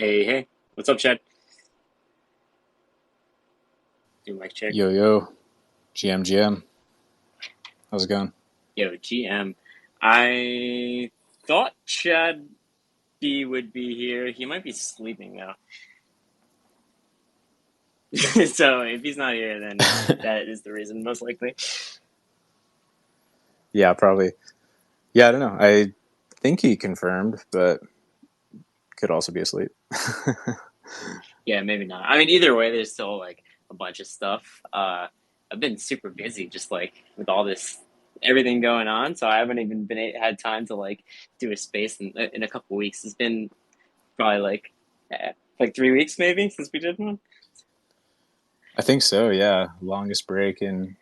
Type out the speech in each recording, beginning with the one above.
Hey, hey, what's up, Chad? Do mic check. Yo, yo, GM. How's it going? Yo, GM. I thought Chad B would be here. He might be sleeping now. So if he's not here, then that is the reason, most likely. Yeah, probably. Yeah, I don't know. I think he confirmed, but could also be asleep. Yeah, maybe not. I mean, either way, there's still like a bunch of stuff. I've been super busy, just like with all this everything going on, so I haven't even been had time to like do a space in a couple weeks. It's been probably like 3 weeks maybe since we did one. I think so. Yeah, longest break in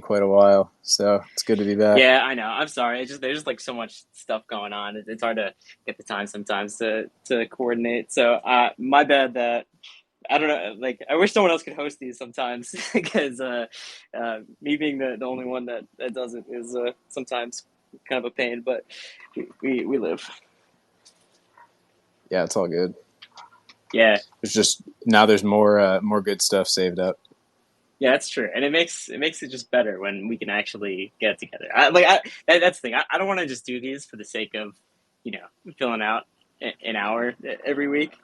quite a while. So it's good to be back. Yeah, I know. I'm sorry. It's just there's just like so much stuff going on. It's hard to get the time sometimes to coordinate. So my bad. That I don't know. Like I wish someone else could host these sometimes because me being the only one that does it is sometimes kind of a pain. But we live. Yeah, it's all good. Yeah, There's just now there's more good stuff saved up. yeah, that's true, and it makes it just better when we can actually get together. That's the thing. I don't want to just do these for the sake of, filling out an hour every week.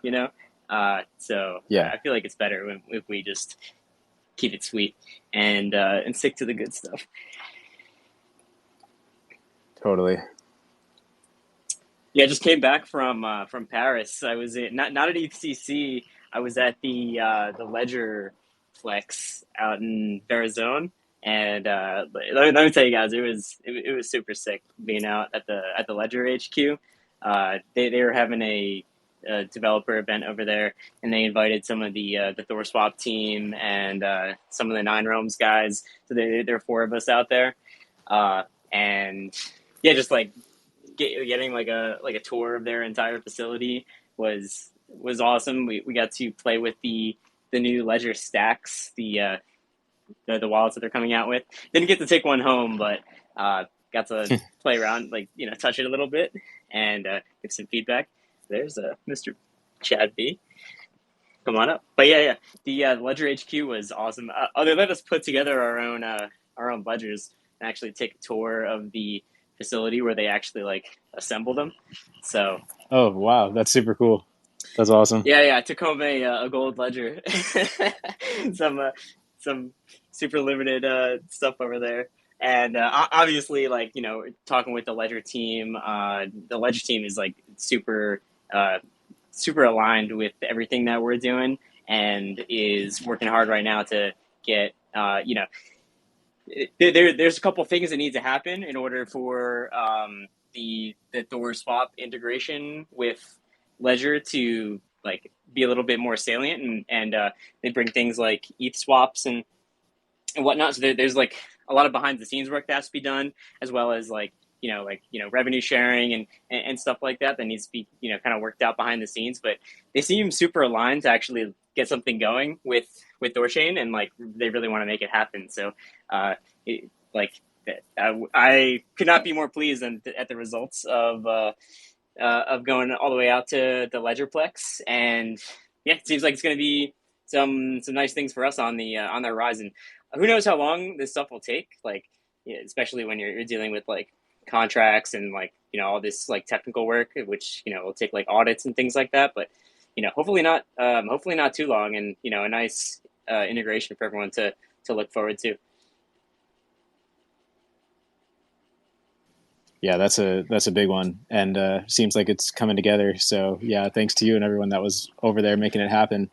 So Yeah, I feel like it's better if we just keep it sweet and stick to the good stuff. totally. Yeah, I just came back from Paris. I was not at ECC. I was at the Ledger Flex out in Barraford, and let me tell you guys, it was super sick being out at the Ledger HQ. They were having a developer event over there, and they invited some of the Thor Swap team and some of the Nine Realms guys. So there are four of us out there, and yeah, just like getting like a tour of their entire facility was awesome. We got to play with the new Ledger stacks, the wallets that they're coming out with. Didn't get to take one home, but got to play around, like touch it a little bit and give some feedback. There's Mr. Chad B. Come on up. But yeah, the Ledger HQ was awesome. They let us put together our own ledgers and actually take a tour of the facility where they actually like assemble them. So Oh wow, that's super cool. That's awesome. yeah, I took home a gold ledger, some some super limited stuff over there, and obviously like talking with the Ledger team is like uh, super aligned with everything that we're doing and is working hard right now to get there's a couple things that need to happen in order for the Thor swap integration with Ledger to like be a little bit more salient, and they bring things like ETH swaps and whatnot. So there's like a lot of behind the scenes work that has to be done, as well as revenue sharing and stuff like that needs to be kind of worked out behind the scenes. But they seem super aligned to actually get something going with THORChain, and like they really want to make it happen. So like I could not be more pleased at the results of going all the way out to the Ledgerplex, and yeah, it seems like it's going to be some nice things for us on the horizon. Who knows how long this stuff will take? Like, yeah, especially when you're dealing with like contracts and like all this like technical work, which will take like audits and things like that. But hopefully not too long, and a nice integration for everyone to look forward to. Yeah, that's a big one, and seems like it's coming together. So yeah, thanks to you and everyone that was over there making it happen.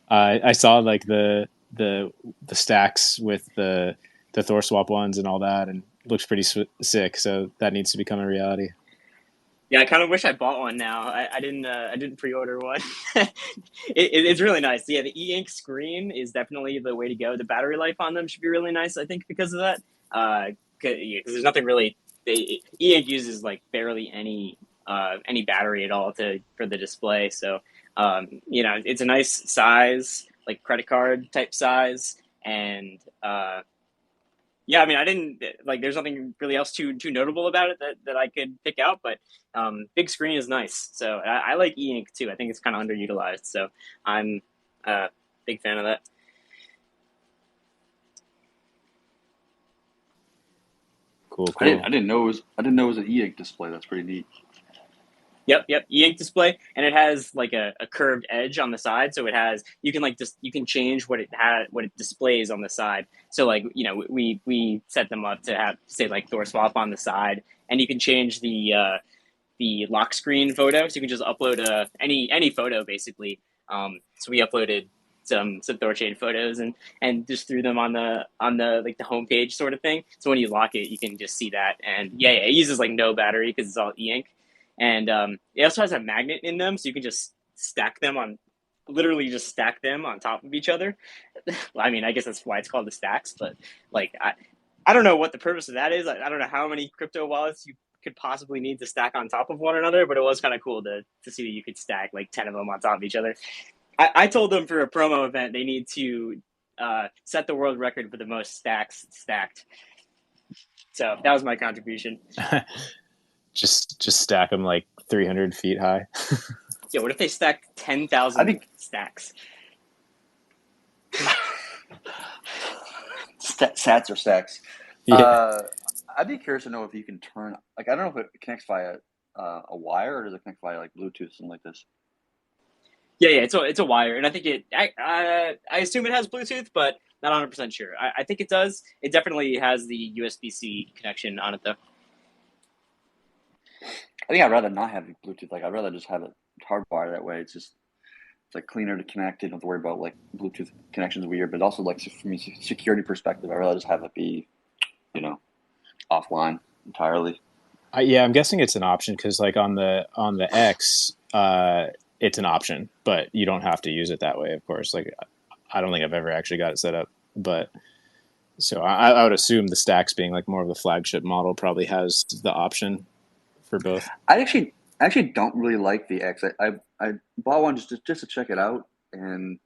I saw like the stacks with the Thor swap ones and all that, and it looks pretty sick. So that needs to become a reality. Yeah, I kind of wish I bought one now. I didn't pre-order one. It's really nice. Yeah, the e-ink screen is definitely the way to go. The battery life on them should be really nice, I think, because of that. Because there's nothing really. E-ink uses like barely any battery at all to for the display. So it's a nice size, like credit card type size, and Yeah, I mean, I didn't like. There's nothing really else too notable about it that I could pick out, but big screen is nice. So I like e-ink too. I think it's kind of underutilized. So I'm a big fan of that. Cool, I didn't cool. I didn't know it was I didn't know it was an e-ink display. That's pretty neat. Yep, e-ink display, and it has like a curved edge on the side, so it has you can like just you can change what it displays on the side. So like we set them up to have say like Thor swap on the side, and you can change the lock screen photo, so you can just upload any photo basically. So we uploaded some THORChain photos and just threw them on the like the homepage sort of thing. So when you lock it, you can just see that. And yeah, it uses like no battery because it's all e-ink. And it also has a magnet in them, so you can just stack them on, literally just stack them on top of each other. I mean, I guess that's why it's called the stacks. But like, I don't know what the purpose of that is. I don't know how many crypto wallets you could possibly need to stack on top of one another, but it was kind of cool to see that you could stack like 10 of them on top of each other. I told them for a promo event they need to set the world record for the most stacks stacked. So that was my contribution. Just stack them like 300 feet high. Yeah, what if they stacked I 10,000 think stacks? sats or stacks. Yeah. I'd be curious to know if you can turn like I don't know if it connects via a wire or does it connect via like Bluetooth something like this. Yeah, it's a wire, and I think I assume it has Bluetooth, but not 100% sure. I think it does. It definitely has the USB-C connection on it though. I think I'd rather not have Bluetooth. Like I'd rather just have it hardwired that way. It's like cleaner to connect. You don't have to worry about like Bluetooth connections weird, but also like from a security perspective, I'd rather just have it be, you know, offline entirely. Yeah, I'm guessing it's an option because like on the X, it's an option, but you don't have to use it that way. Of course, like I don't think I've ever actually got it set up, but so I would assume the Stacks being like more of the flagship model probably has the option for both. I actually don't really like the X. I bought one just to check it out, and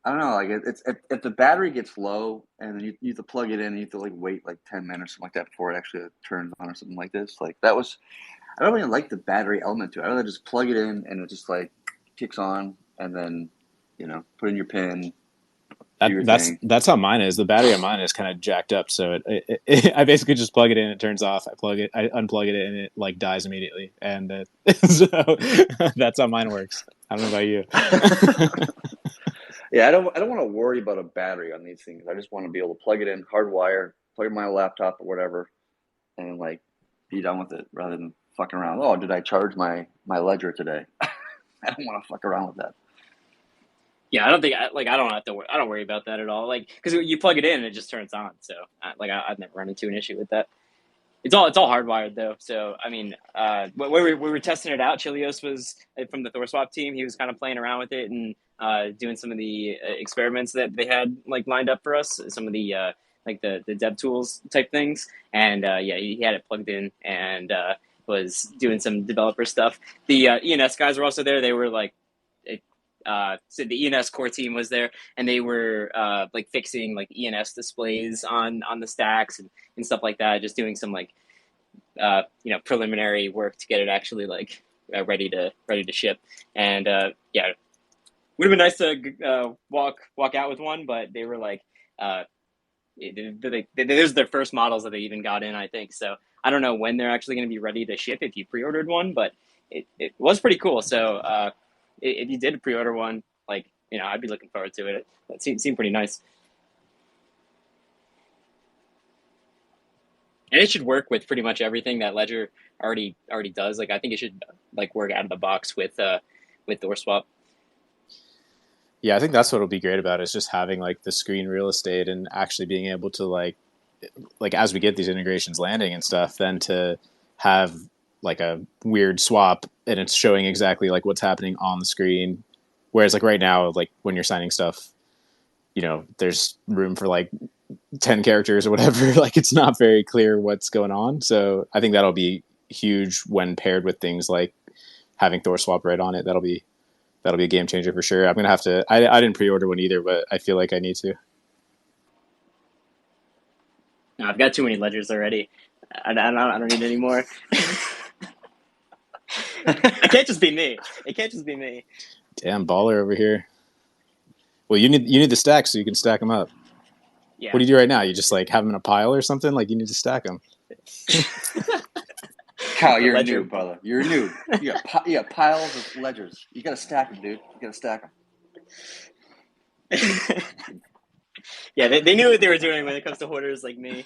I don't know. Like it's if the battery gets low and then you have to plug it in, and you have to like wait like 10 minutes or something like that before it actually turns on or something like this. Like that was I don't really like the battery element to it. I rather just plug it in and it just like kicks on, and then put in your pin, do That your that's thing. that's how mine is. The battery on mine is kind of jacked up, so I basically just plug it in, it turns off. I unplug it, and it like dies immediately. And so that's how mine works. I don't know about you. Yeah, I don't want to worry about a battery on these things. I just want to be able to plug it in, hardwire, plug in my laptop or whatever, and like be done with it rather than fucking around. Oh, did I charge my ledger today? I don't want to fuck around with that. Yeah, I don't think I don't have to. I don't worry about that at all. Like because you plug it in and it just turns on. So I've never run into an issue with that. It's all hardwired though. So I mean, when we were testing it out, Chilios was from the THORswap team. He was kind of playing around with it and doing some of the experiments that they had like lined up for us. Some of the like the dev tools type things. And yeah, he had it plugged in and was doing some developer stuff. The ENS guys were also there. They were like. So the ENS core team was there, and they were like fixing like ENS displays on the stacks and stuff like that. Just doing some like preliminary work to get it actually like ready to ship. And yeah, would have been nice to walk out with one, but they were like there's their first models that they even got in, I think. So I don't know when they're actually going to be ready to ship if you pre-ordered one, but it was pretty cool. So if you did pre-order one, like I'd be looking forward to it. It seemed pretty nice, and it should work with pretty much everything that Ledger already does. Like I think it should like work out of the box with THORswap. Yeah, I think that's what'll be great about it, is just having like the screen real estate and actually being able to like as we get these integrations landing and stuff, then to have like a weird swap and it's showing exactly like what's happening on the screen. Whereas like right now, like when you're signing stuff, there's room for like 10 characters or whatever. Like it's not very clear what's going on. So I think that'll be huge when paired with things like having THORswap right on it. That'll be a game changer for sure. I'm gonna have to. I didn't pre-order one either, but I feel like I need to. No, I've got too many ledgers already. I don't need any more. It can't just be me. It can't just be me. Damn baller over here. Well, you need the stacks so you can stack them up. Yeah. What do you do right now? You just like have them in a pile or something? Like you need to stack them. Kyle, The you're a ledger. noob, brother. You're a noob. You got piles of ledgers. You got to stack them, dude. You got to stack them. Yeah, they knew what they were doing when it comes to hoarders like me.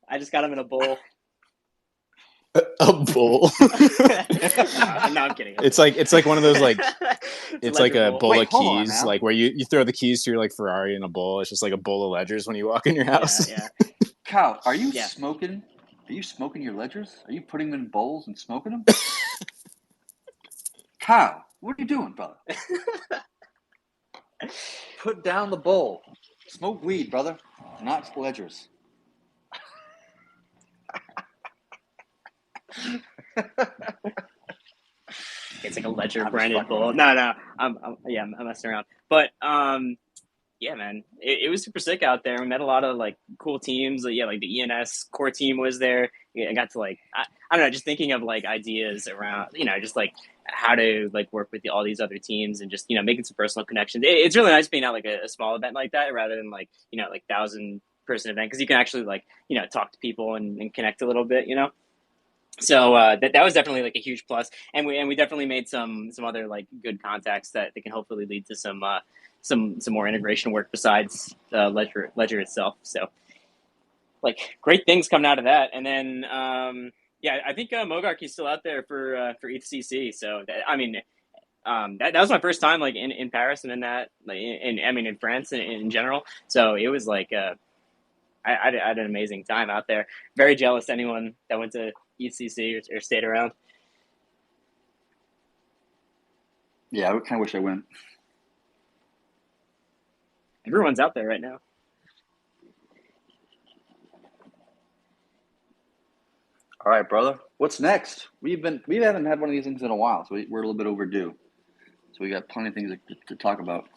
I just got them in a bowl. A bowl. No, I'm kidding. It's like one of those like it's like a bowl. bowl Wait, of hold on keys, now. like where you throw the keys to your like Ferrari in a bowl. It's just like a bowl of ledgers when you walk in your house. Yeah. Kyle, are you Yeah. smoking? Are you smoking your ledgers? Are you putting them in bowls and smoking them? Kyle, what are you doing, brother? Put down the bowl. Smoke weed, brother, not ledgers. It's like a ledger I'm branded fucking bowl. with No, I'm messing around. But yeah, man, it was super sick out there. We met a lot of like cool teams. Yeah, like the ENS core team was there. Yeah, I got to like I don't know, just thinking of like ideas around just like how to like work with all these other teams and just making some personal connections. It's really nice being at like a small event like that rather than like like 1,000-person event because you can actually like talk to people and connect a little bit. So that was definitely like a huge plus, and we definitely made some other like good contacts that can hopefully lead to some more integration work besides ledger itself. So like great things coming out of that, and then yeah, I think Mogarty's still out there for ETHCC. So I mean. That was my first time like in Paris and in that like in France in general. So it was like I had an amazing time out there. Very jealous to anyone that went to ECC or stayed around. Yeah, I kind of wish I went. Everyone's out there right now. All right, brother. What's next? We haven't had one of these things in a while, so we're a little bit overdue. So we got plenty of things to talk about.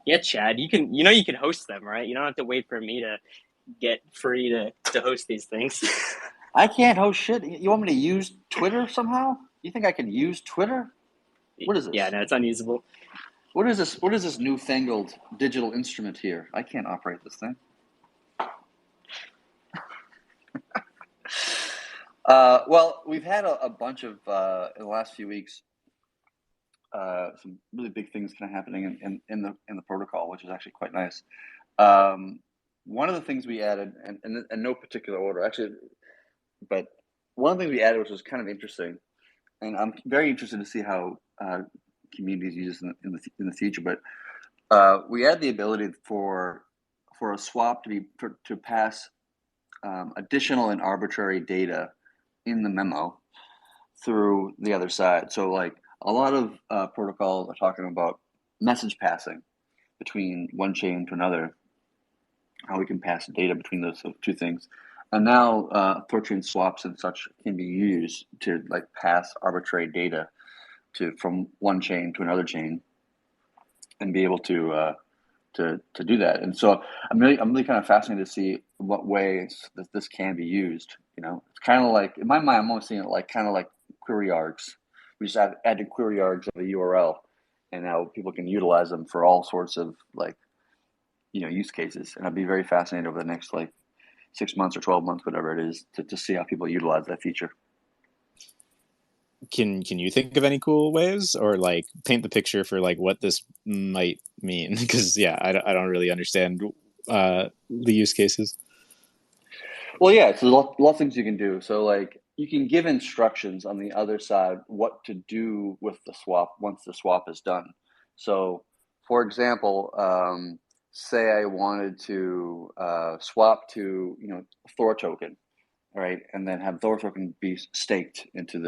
Yeah, Chad, you can host them, right? You don't have to wait for me to get free to host these things. I can't host shit. You want me to use Twitter somehow? You think I can use Twitter? What is this? Yeah, no, it's unusable. What is this? What is this newfangled digital instrument here? I can't operate this thing. Well, we've had a bunch of in the last few weeks. Some really big things kind of happening in the protocol, which is actually quite nice. One of the things we added, and in no particular order, actually, but one of the things we added, which was kind of interesting, and I'm very interested to see how communities use it in the future. But we add the ability for a swap to pass additional and arbitrary data in the memo through the other side. So like a lot of protocols are talking about message passing between one chain to another, how we can pass data between those two things. And now THORChain swaps and such can be used to like pass arbitrary data from one chain to another chain and be able to do that. And so I'm really kind of fascinated to see what ways that this can be used. It's kind of like in my mind, I'm almost seeing it like kind of like query args. We just added query args of a URL, and now people can utilize them for all sorts of like use cases. And I'd be very fascinated over the next like 6 months or 12 months, whatever it is, to see how people utilize that feature. Can you think of any cool ways or like paint the picture for like what this might mean? Because yeah, I don't really understand the use cases. Well, yeah, so there's a lot of things you can do. So like you can give instructions on the other side what to do with the swap once the swap is done. So for example, say I wanted to swap to Thor token, right, and then have Thor token be staked into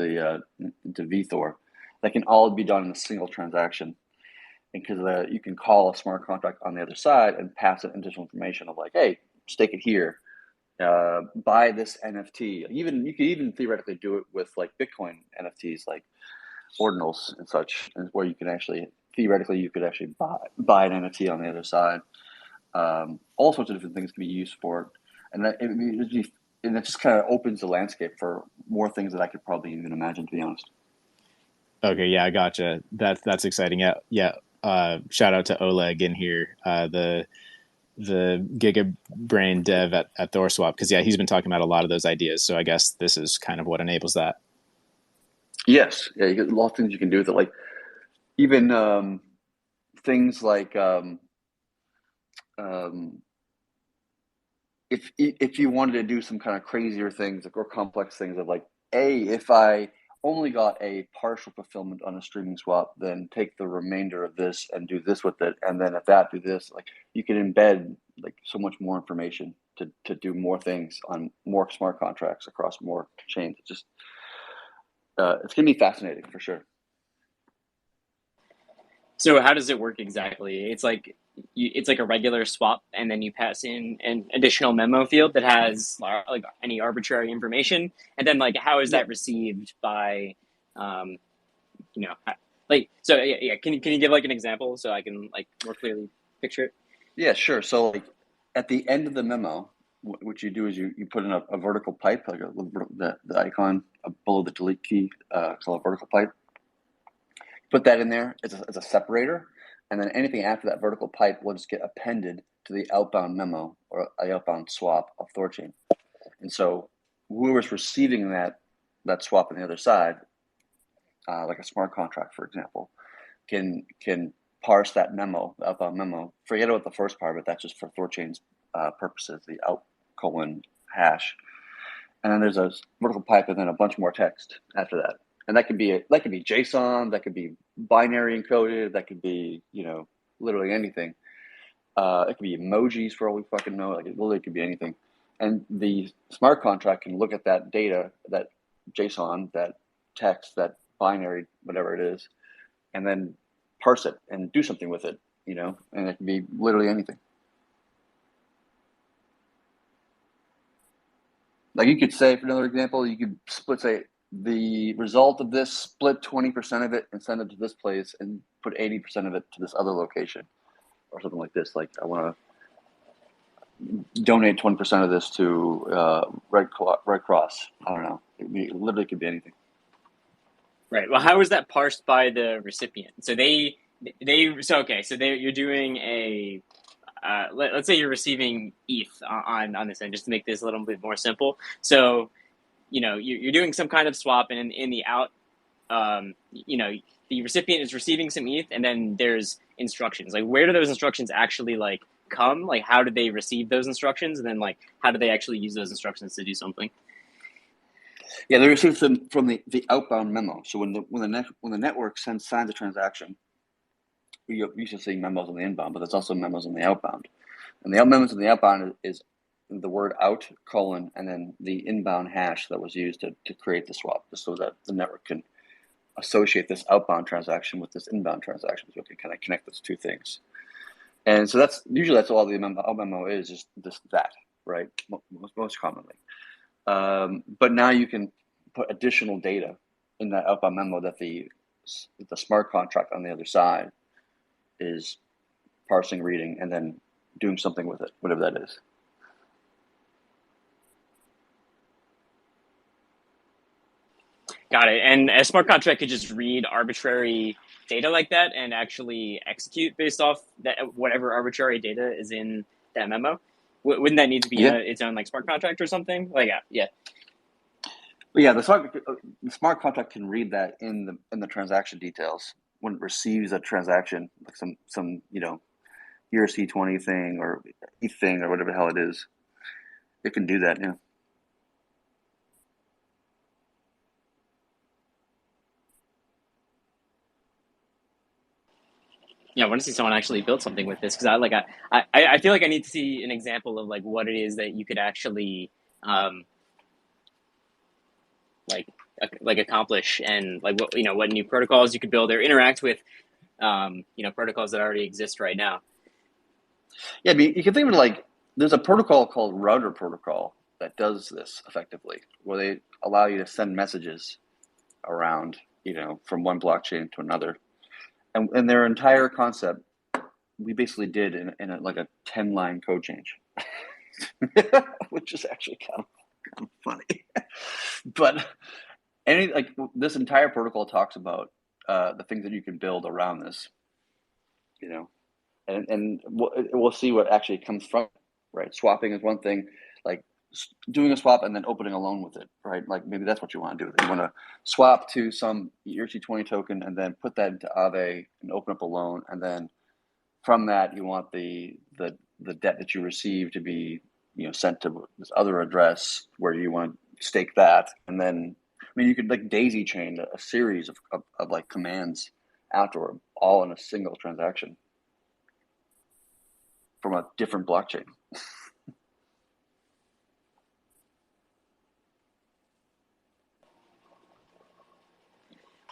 VThor. That can all be done in a single transaction, because you can call a smart contract on the other side and pass it additional information of like, hey, stake it here. Buy this NFT. You could even theoretically do it with like Bitcoin NFTs, like ordinals and such, where you can actually theoretically buy an NFT on the other side. All sorts of different things can be used for it. and and it just kind of opens the landscape for more things that I could probably even imagine, to be honest. Okay, yeah, I gotcha. That's exciting. Yeah, yeah. Shout out to Oleg in here, the Giga Brain dev at THORswap, because yeah, he's been talking about a lot of those ideas. So I guess this is kind of what enables that. Yes, yeah, you get a lot of things you can do with it, like even things like um, if you wanted to do some kind of crazier things or complex things of like, if I only got a partial fulfillment on a streaming swap, then take the remainder of this and do this with it, and then if that, do this. Like you can embed like so much more information to do more things on more smart contracts across more chains. It's just it's gonna be fascinating for sure. So how does it work exactly? It's like a regular swap, and then you pass in an additional memo field that has like any arbitrary information, and then like how is Yeah, that received by, um, you know, like so yeah, yeah. Can you give like an example so I can like more clearly picture it? yeah, sure. So like at the end of the memo, what you do is you put in a vertical pipe, like the icon below the delete key, called a vertical pipe. Put that in there as a separator, and then anything after that vertical pipe will just get appended to the outbound memo or the outbound swap of THORChain. And so whoever's receiving that swap on the other side, like a smart contract, for example, can parse that memo, the outbound memo. Forget about the first part, but that's just for THORChain's purposes, the out colon hash. And then there's a vertical pipe, and then a bunch more text after that. And that could be JSON, that could be binary encoded, that could be literally anything. It could be emojis for all we fucking know. Like it literally could be anything. And the smart contract can look at that data, that JSON, that text, that binary, whatever it is, and then parse it and do something with it. And it can be literally anything. Like you could say, for another example, you could say the result of this, split 20% of it and send it to this place and put 80% of it to this other location or something like this. Like I want to donate 20% of this to Red Cross. I don't know. It literally could be anything. Right. Well, how is that parsed by the recipient? So you're doing a let's say you're receiving ETH on this end, just to make this a little bit more simple. So you're doing some kind of swap, and in the out, the recipient is receiving some ETH, and then there's instructions. Like, where do those instructions actually like come? Like, how do they receive those instructions, and then like how do they actually use those instructions to do something? Yeah, they receive them from the outbound memo. So when the network signs a transaction, you're used to seeing memos on the inbound, but there's also memos on the outbound. And the memos on the outbound is the word out colon and then the inbound hash that was used to create the swap, just so that the network can associate this outbound transaction with this inbound transaction, so it can kind of connect those two things. And so that's all the memo is, just that, right? Most commonly. But now you can put additional data in that outbound memo that the smart contract on the other side is parsing, reading, and then doing something with it, whatever that is. Got it. And a smart contract could just read arbitrary data like that and actually execute based off that whatever arbitrary data is in that memo. Wouldn't that need to be in Yeah. its own like smart contract or something? Like yeah. But yeah, the smart contract can read that in the transaction details when it receives a transaction, like some ERC20 thing or ETH thing or whatever the hell it is. It can do that, yeah. Yeah, I want to see someone actually build something with this, because I feel like I need to see an example of like what it is that you could actually like accomplish, and like what new protocols you could build or interact with protocols that already exist right now. Yeah, I mean, you can think of it like there's a protocol called router protocol that does this effectively, where they allow you to send messages around, from one blockchain to another. And their entire concept, we basically did in like a 10-line code change. which is actually kind of funny. But this entire protocol talks about the things that you can build around this, you know, and we'll see what actually comes from it, right? Swapping is one thing, like doing a swap and then opening a loan with it, right? Like maybe that's what you want to do. You want to swap to some ERC20 token and then put that into Aave and open up a loan, and then from that you want the debt that you receive to be sent to this other address where you want to stake that, and then you could like daisy chain a series of like commands afterward, all in a single transaction from a different blockchain.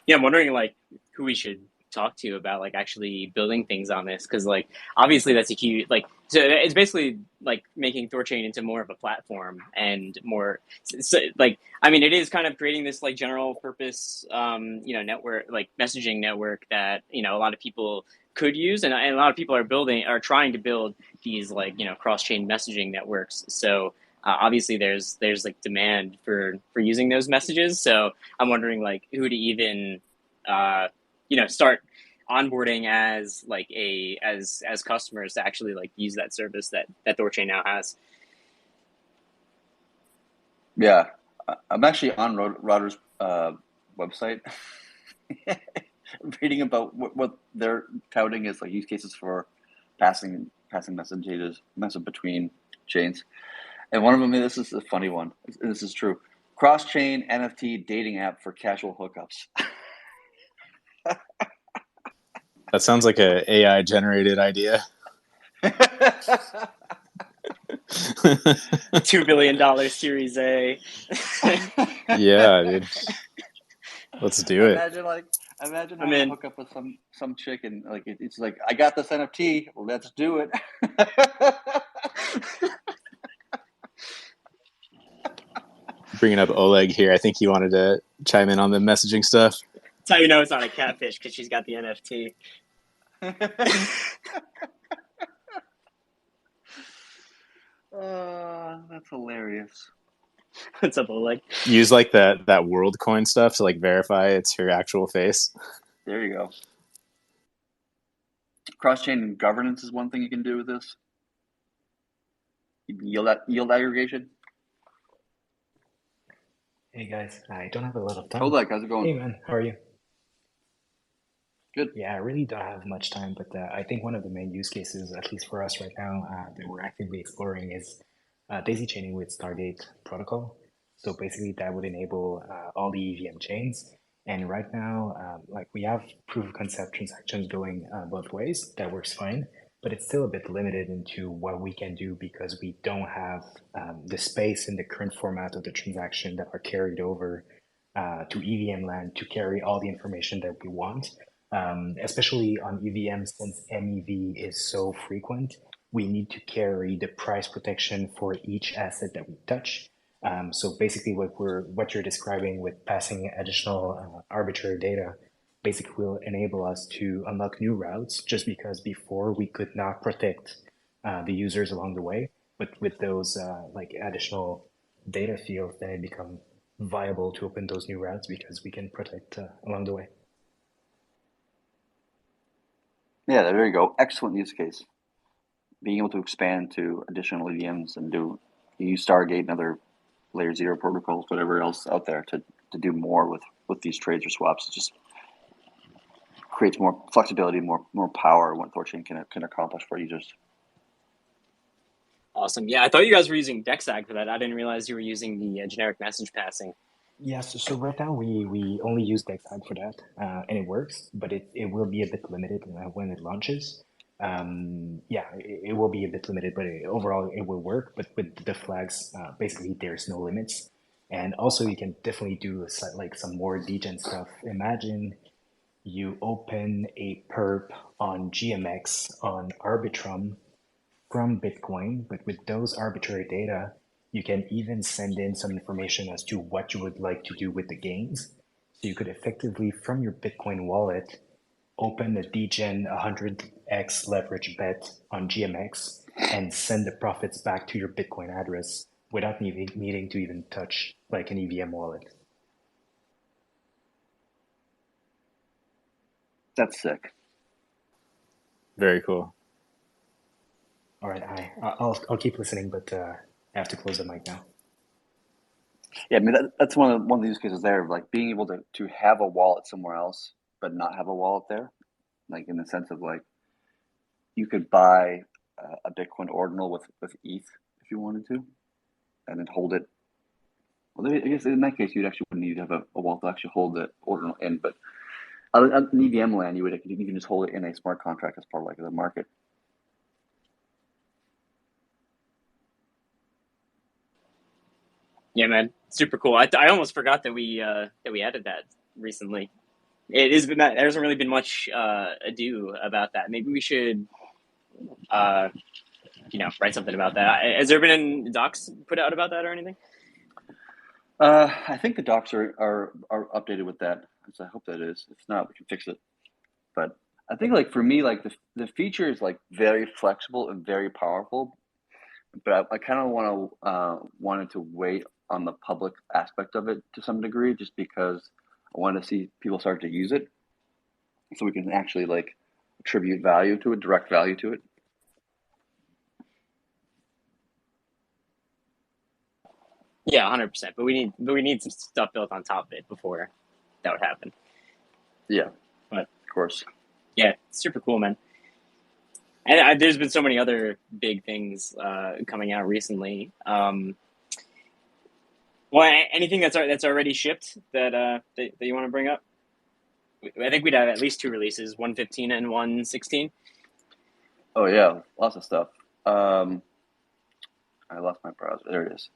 Yeah, I'm wondering like who we should talk to about like actually building things on this, because like obviously that's a huge like, so it's basically like making THORChain into more of a platform and more so, like I mean it is kind of creating this like general purpose network, like messaging network that a lot of people could use, and a lot of people are trying to build these like cross-chain messaging networks. So obviously there's like demand for using those messages. So I'm wondering like who to even start onboarding as like as customers to actually like use that service that THORChain now has. Yeah, I'm actually on Router's website, reading about what they're touting as like use cases for passing message between chains. And one of them, this is a funny one. This is true. Cross-chain NFT dating app for casual hookups. That sounds like a AI generated idea. $2 billion Series A. Yeah, dude. Let's do it. Imagine having to hook up with some chick and like it's like, I got this NFT. Let's do it. Bringing up Oleg here. I think he wanted to chime in on the messaging stuff. That's how you know it's not a catfish, because she's got the NFT. That's hilarious. What's up, Oleg? Use like that WorldCoin stuff to like verify it's her actual face. There you go. Cross-chain governance is one thing you can do with this. Yield aggregation. Hey guys, I don't have a lot of time. Oleg, how's it going? Hey man, how are you? Good. Yeah, I really don't have much time, but I think one of the main use cases, at least for us right now, that we're actively exploring is daisy chaining with Stargate protocol. So basically that would enable all the EVM chains. And right now, like we have proof of concept transactions going both ways. That works fine, but it's still a bit limited into what we can do because we don't have the space in the current format of the transaction that are carried over to EVM land to carry all the information that we want. Especially on EVM, since MEV is so frequent, we need to carry the price protection for each asset that we touch. So basically what you're describing with passing additional arbitrary data basically will enable us to unlock new routes, just because before we could not protect the users along the way. But with those like additional data fields, then it becomes viable to open those new routes because we can protect along the way. Yeah, there you go. Excellent use case. Being able to expand to additional EVMs and use Stargate and other layer 0 protocols, whatever else out there to do more with these trades or swaps. It just creates more flexibility, more power in what THORChain can accomplish for users. Awesome. Yeah, I thought you guys were using DexAg for that. I didn't realize you were using the generic message passing. Yes, so right now we only use DexAg for that, and it works, but it will be a bit limited when it launches. It will be a bit limited, but overall it will work. But with the flags, basically there's no limits. And also you can definitely do like some more degen stuff. Imagine you open a perp on GMX on Arbitrum from Bitcoin, but with those arbitrary data, you can even send in some information as to what you would like to do with the gains. So you could effectively, from your Bitcoin wallet, open a degen 100x leverage bet on GMX and send the profits back to your Bitcoin address without needing to even touch like an EVM wallet. That's sick. Very cool. All right, I'll keep listening, but I have to close the mic now. Yeah, I mean that's one of the use cases there, of like being able to have a wallet somewhere else, but not have a wallet there, like in the sense of like you could buy a Bitcoin ordinal with ETH if you wanted to, and then hold it. Well, I guess in that case you'd actually wouldn't need to have a wallet to actually hold the ordinal in, but on EVM land you can just hold it in a smart contract as part of like the market. Yeah, man, super cool. I almost forgot that we added that recently. There hasn't really been much ado about that. Maybe we should write something about that. Has there been any docs put out about that or anything? I think the docs are updated with that, so I hope that is. If not, we can fix it. But I think like for me, like the feature is like very flexible and very powerful. But I kind of wanted to wait on the public aspect of it to some degree, just because I want to see people start to use it, so we can actually like attribute value to it, direct value to it. Yeah, 100%. But we need some stuff built on top of it before that would happen. Yeah, but of course. Yeah, super cool, man. And there's been so many other big things coming out recently. Anything that's already shipped that you want to bring up? I think we'd have at least 2 releases, 1.15 and 1.16. Oh yeah, lots of stuff. I lost my browser. There it is.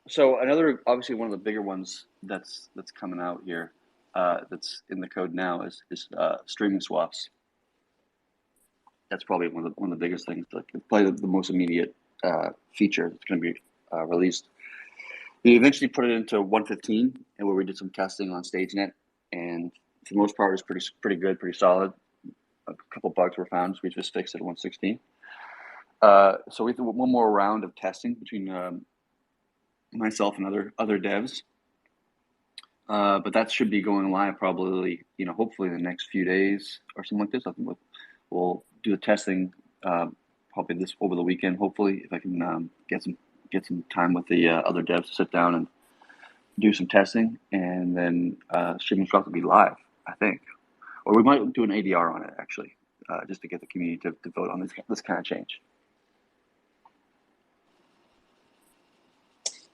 So another, obviously one of the bigger ones that's coming out here, that's in the code now is streaming swaps. That's probably one of the biggest things, like probably the most immediate feature that's going to be released. We eventually put it into 1.15, and where we did some testing on StageNet, and for the most part, it was pretty good, pretty solid. A couple bugs were found, so we just fixed it at 1.16. So we did one more round of testing between myself and other devs, but that should be going live probably, hopefully in the next few days or something like this. I think we'll do the testing probably this over the weekend. Hopefully, if I can get some time with the other devs to sit down and do some testing, and then streaming swaps will be live, I think, or we might do an ADR on it actually, just to get the community to vote on this kind of change.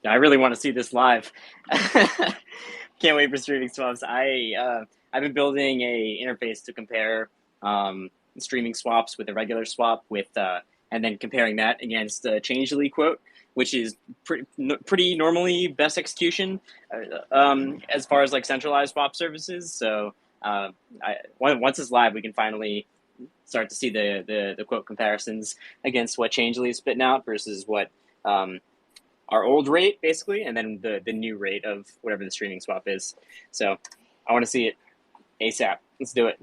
Yeah, I really want to see this live. Can't wait for streaming swaps. I've been building a interface to compare streaming swaps with a regular swap and then comparing that against the Changelly quote, which is pretty normally best execution as far as like centralized swap services. So once it's live, we can finally start to see the quote comparisons against what Changelly is spitting out versus what our old rate, basically, and then the new rate of whatever the streaming swap is. So I want to see it ASAP. Let's do it.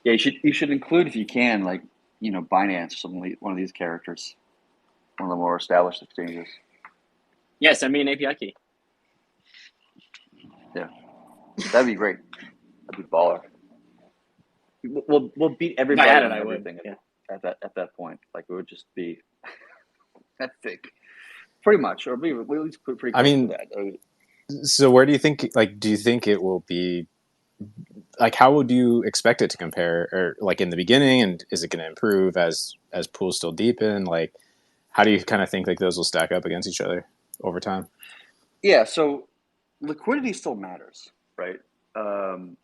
Yeah, you should include, if you can, like, Binance or something, one of these characters, one of the more established exchanges. Yeah, send me an API key. Yeah, that'd be great. That'd be baller. We'll beat everybody on everything at that point. Like, it would just be, I think, pretty much, or at least pretty close to that. So where do you think, do you think it will be, how would you expect it to compare, or like in the beginning, and is it going to improve as pools still deepen? Like, how do you kind of think like those will stack up against each other over time? Yeah, so liquidity still matters, right? The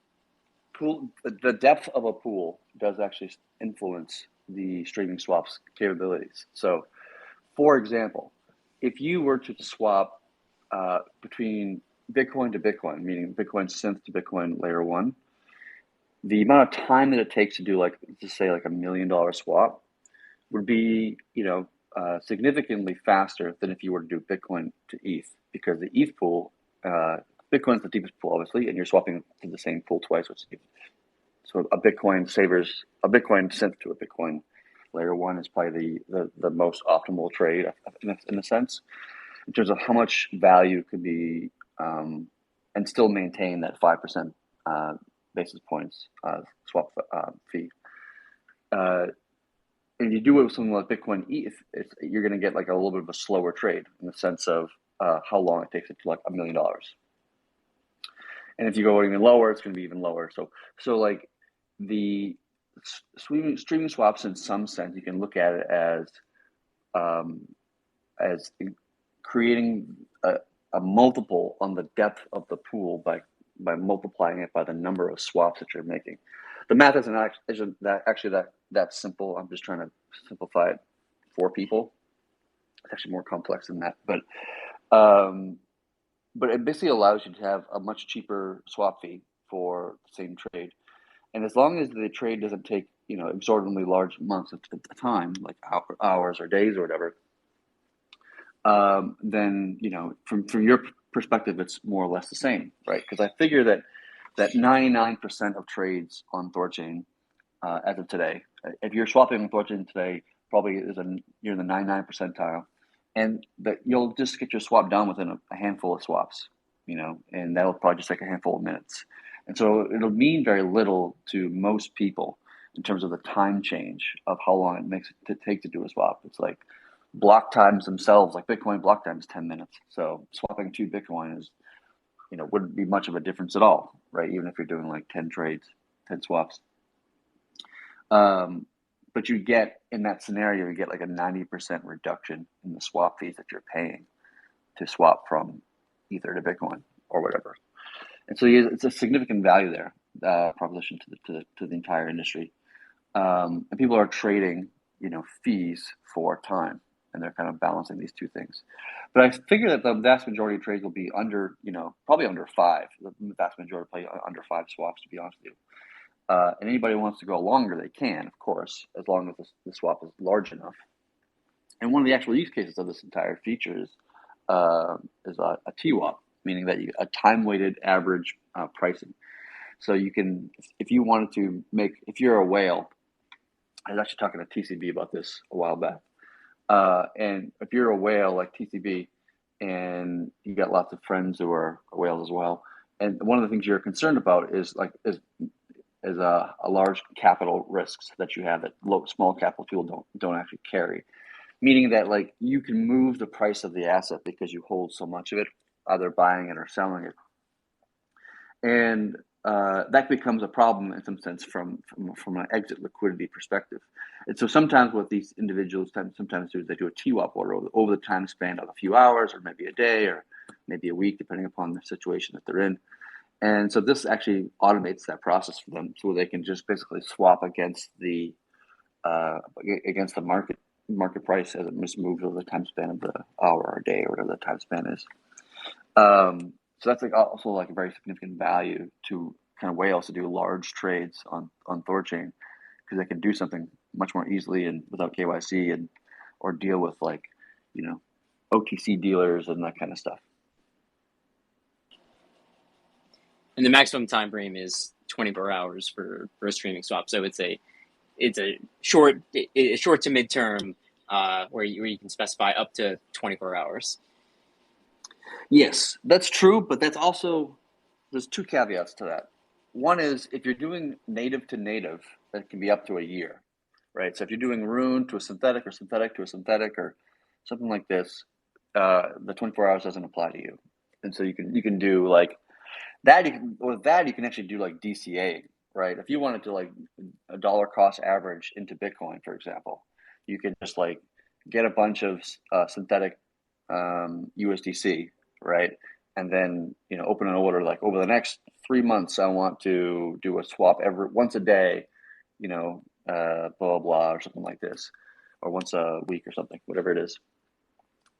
depth of a pool does actually influence the streaming swaps capabilities. So, for example, if you were to swap between Bitcoin to Bitcoin, meaning Bitcoin synth to Bitcoin layer 1, the amount of time that it takes to do, like, let's say, like $1 million swap would be, significantly faster than if you were to do Bitcoin to ETH, because the ETH pool Bitcoin's the deepest pool, obviously, and you're swapping to the same pool twice, so a Bitcoin sent to a Bitcoin layer one is probably the most optimal trade in a sense, in terms of how much value could be, and still maintain that 5% basis points swap fee. If you do it with something like Bitcoin ETH, you're going to get like a little bit of a slower trade in the sense of how long it takes it to like $1 million. And if you go even lower, it's going to be even lower. So like the streaming swaps, in some sense, you can look at it as creating a multiple on the depth of the pool by multiplying it by the number of swaps that you're making. The math isn't that simple. I'm just trying to simplify it for people. It's actually more complex than that, but it basically allows you to have a much cheaper swap fee for the same trade. And as long as the trade doesn't take, exorbitantly large amounts of time, like hours or days or whatever, then, from your perspective, it's more or less the same, right? Because I figure that 99% of trades on THORChain as of today, if you're swapping on THORChain today, probably you're in the 99 percentile, and that you'll just get your swap done within a handful of swaps, and that'll probably just take a handful of minutes. And so it'll mean very little to most people in terms of the time change of how long it makes it to take to do a swap. It's like block times themselves, like Bitcoin block time is 10 minutes. So swapping 2 Bitcoin is, wouldn't be much of a difference at all, right? Even if you're doing like 10 trades, 10 swaps. But you get, in that scenario, you get like a 90% reduction in the swap fees that you're paying to swap from Ether to Bitcoin or whatever. And so it's a significant value there, proposition to the entire industry. And people are trading, fees for time, and they're kind of balancing these two things. But I figure that the vast majority of trades will be under, probably under 5. The vast majority play under 5 swaps, to be honest with you. And anybody who wants to go longer, they can, of course, as long as the swap is large enough. And one of the actual use cases of this entire feature is a TWAP, meaning that a time-weighted average pricing. So you can, if you wanted to if you're a whale, I was actually talking to TCB about this a while back. And if you're a whale like TCB, and you got lots of friends who are whales as well, and one of the things you're concerned about is a large capital risks that you have that small capital people don't actually carry. Meaning that like you can move the price of the asset because you hold so much of it, either buying it or selling it. And that becomes a problem in some sense from an exit liquidity perspective. And so sometimes what these individuals sometimes do is they do a TWAP order over the time span of a few hours or maybe a day or maybe a week, depending upon the situation that they're in. And so this actually automates that process for them, so they can just basically swap against the market price as it moves over the time span of the hour or day or whatever the time span is. So that's also like a very significant value to kind of whales to do large trades on THORChain, because they can do something much more easily and without KYC or deal with like OTC dealers and that kind of stuff. And the maximum time frame is 24 hours for a streaming swap. So it's a short to midterm where you can specify up to 24 hours. Yes, that's true, but that's also, there's 2 caveats to that. One is if you're doing native to native, that can be up to a year, right? So if you're doing Rune to a synthetic or synthetic to a synthetic or something like this, the 24 hours doesn't apply to you. And so you can do like that. You can actually do like DCA, right? If you wanted to like a dollar cost average into Bitcoin, for example, you can just like get a bunch of synthetic USDC, right? And then open an order like over the next 3 months, I want to do a swap once a day, blah blah blah or something like this, or once a week or something, whatever it is.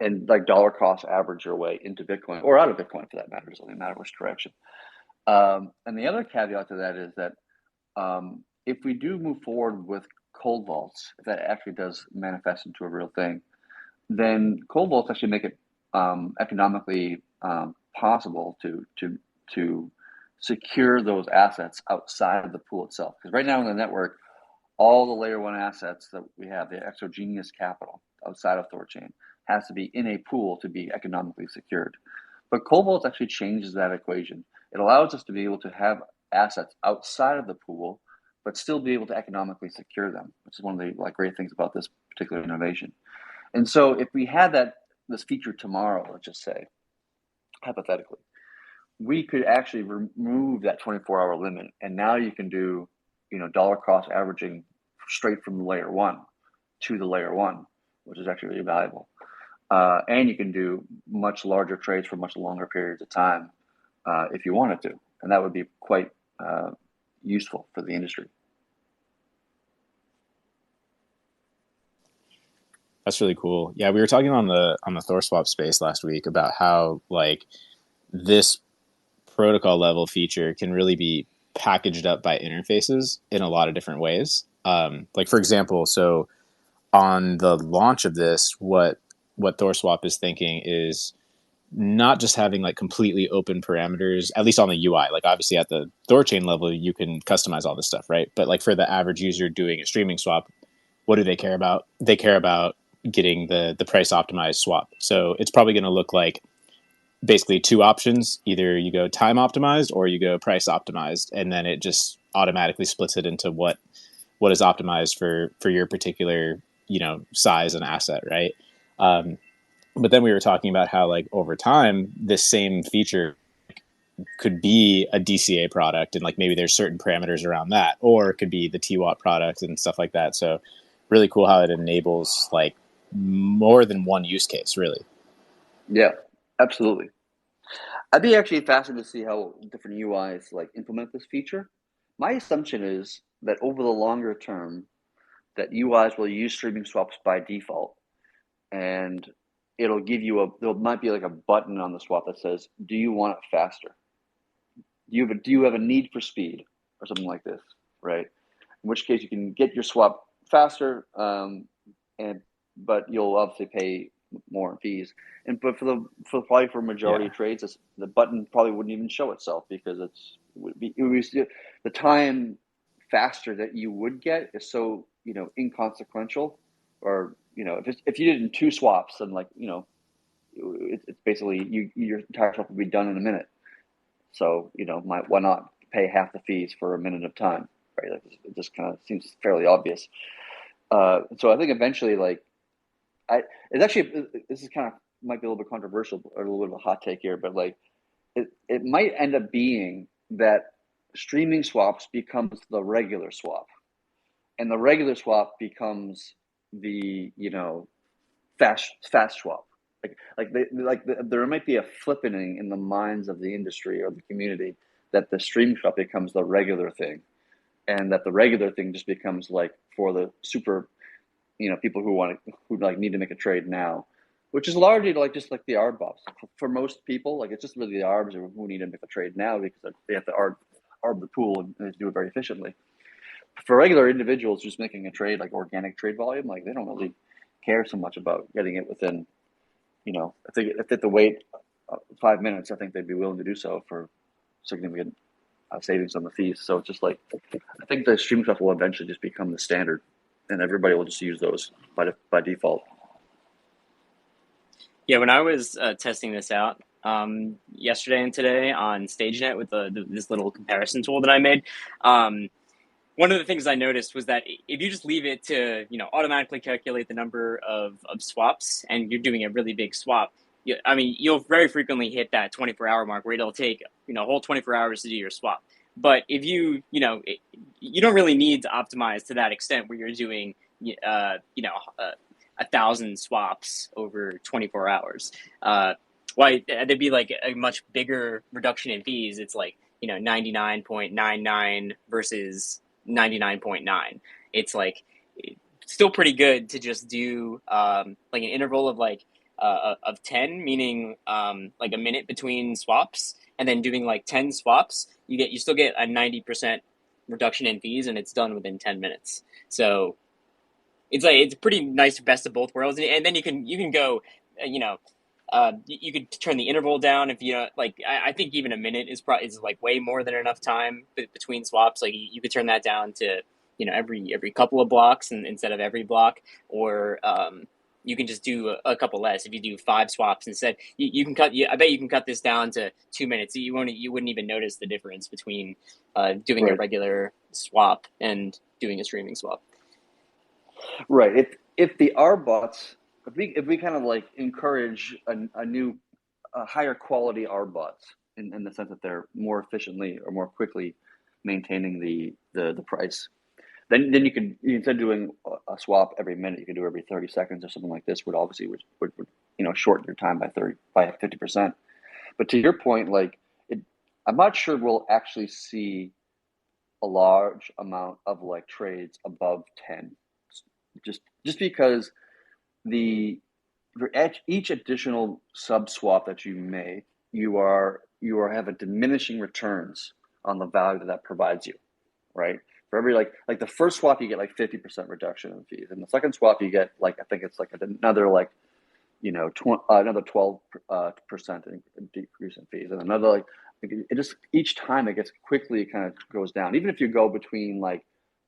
And like dollar cost average your way into Bitcoin or out of Bitcoin for that matter. It doesn't matter which direction. And the other caveat to that is that if we do move forward with cold vaults, if that actually does manifest into a real thing, then cold vaults actually make it economically possible to secure those assets outside of the pool itself. Because right now in the network, all the layer one assets that we have, the exogenous capital outside of THORChain, has to be in a pool to be economically secured. But Cobalt actually changes that equation. It allows us to be able to have assets outside of the pool, but still be able to economically secure them, which is one of the great things about this particular innovation. And so if we had this feature tomorrow, let's just say, hypothetically, we could actually remove that 24-hour limit, and now you can do, dollar cost averaging straight from the layer one to the layer one, which is actually really valuable. And you can do much larger trades for much longer periods of time if you wanted to, and that would be quite useful for the industry. That's really cool. Yeah, we were talking on the THORswap space last week about how this protocol level feature can really be packaged up by interfaces in a lot of different ways. For example, so on the launch of this, what THORswap is thinking is not just having completely open parameters, at least on the UI. Obviously at the THORChain level, you can customize all this stuff, right? But for the average user doing a streaming swap, what do they care about? They care about getting the price optimized swap. So it's probably going to look like basically two options. Either you go time optimized or you go price optimized, and then it just automatically splits it into what is optimized for your particular size and asset, right? But then we were talking about how over time this same feature could be a DCA product, and maybe there's certain parameters around that, or it could be the TWAP product and stuff like that. So really cool how it enables more than one use case, really. Yeah, absolutely. I'd be actually fascinated to see how different UIs implement this feature. My assumption is that over the longer term, that UIs will use streaming swaps by default, and it'll give you there might be a button on the swap that says, "Do you want it faster? Do you have a need for speed?" or something like this, right? In which case you can get your swap faster, but you'll obviously pay more in fees. But probably for majority of trades, the button probably wouldn't even show itself, because it would be the time faster that you would get is so inconsequential. Or if you did it in two swaps, then it's basically your entire swap would be done in a minute. So why not pay half the fees for a minute of time, right? It just kind of seems fairly obvious. So I think eventually, it's actually, this is might be a little bit controversial or a little bit of a hot take here, but it might end up being that streaming swaps becomes the regular swap, and the regular swap becomes the fast swap. There might be a flippening in the minds of the industry or the community that the streaming swap becomes the regular thing, and that the regular thing just becomes for the super people who need to make a trade now, which is largely just the ARB buffs. For most people, it's just really the ARBs who need to make a trade now, because they have to ARB the pool and do it very efficiently. For regular individuals just making a trade, organic trade volume, they don't really care so much about getting it within, if they have to wait 5 minutes, I think they'd be willing to do so for significant savings on the fees. So it's just I think the stream stuff will eventually just become the standard, and everybody will just use those by default. Yeah, when I was testing this out yesterday and today on StageNet with this little comparison tool that I made, one of the things I noticed was that if you just leave it to automatically calculate the number of swaps, and you're doing a really big swap, you'll very frequently hit that 24-hour mark where it'll take a whole 24 hours to do your swap. But if you don't really need to optimize to that extent where you're doing 1,000 swaps over 24 hours. Why there'd be a much bigger reduction in fees. It's 99.99 versus 99.9. It's still pretty good to just do an interval of 10, meaning a minute between swaps, and then doing 10 swaps. You still get a 90% reduction in fees, and it's done within 10 minutes. So it's a pretty nice best of both worlds, and then you can go you could turn the interval down if you know, like I think even a minute is like way more than enough time between swaps. Like you could turn that down to every couple of blocks and instead of every block, or you can just do a couple less. If you do 5 swaps instead, you can cut. I bet you can cut this down to 2 minutes. You wouldn't even notice the difference between doing a Right. regular swap and doing a streaming swap. Right. If the R bots, if we kind of like encourage a higher quality R bots in the sense that they're more efficiently or more quickly maintaining the price, then you could, instead of doing a swap every minute, you could do every 30 seconds or something like this. Would obviously would shorten your time by 50%. But to your point, like I'm not sure we'll actually see a large amount of like trades above 10, just because for each additional sub swap that you make, you have a diminishing returns on the value that provides you, right? For every like the first swap you get like 50% reduction in fees, and the second swap you get like, I think it's like another like another 12% decrease in fees, and another like it just each time it gets quickly kind of goes down. Even if you go between like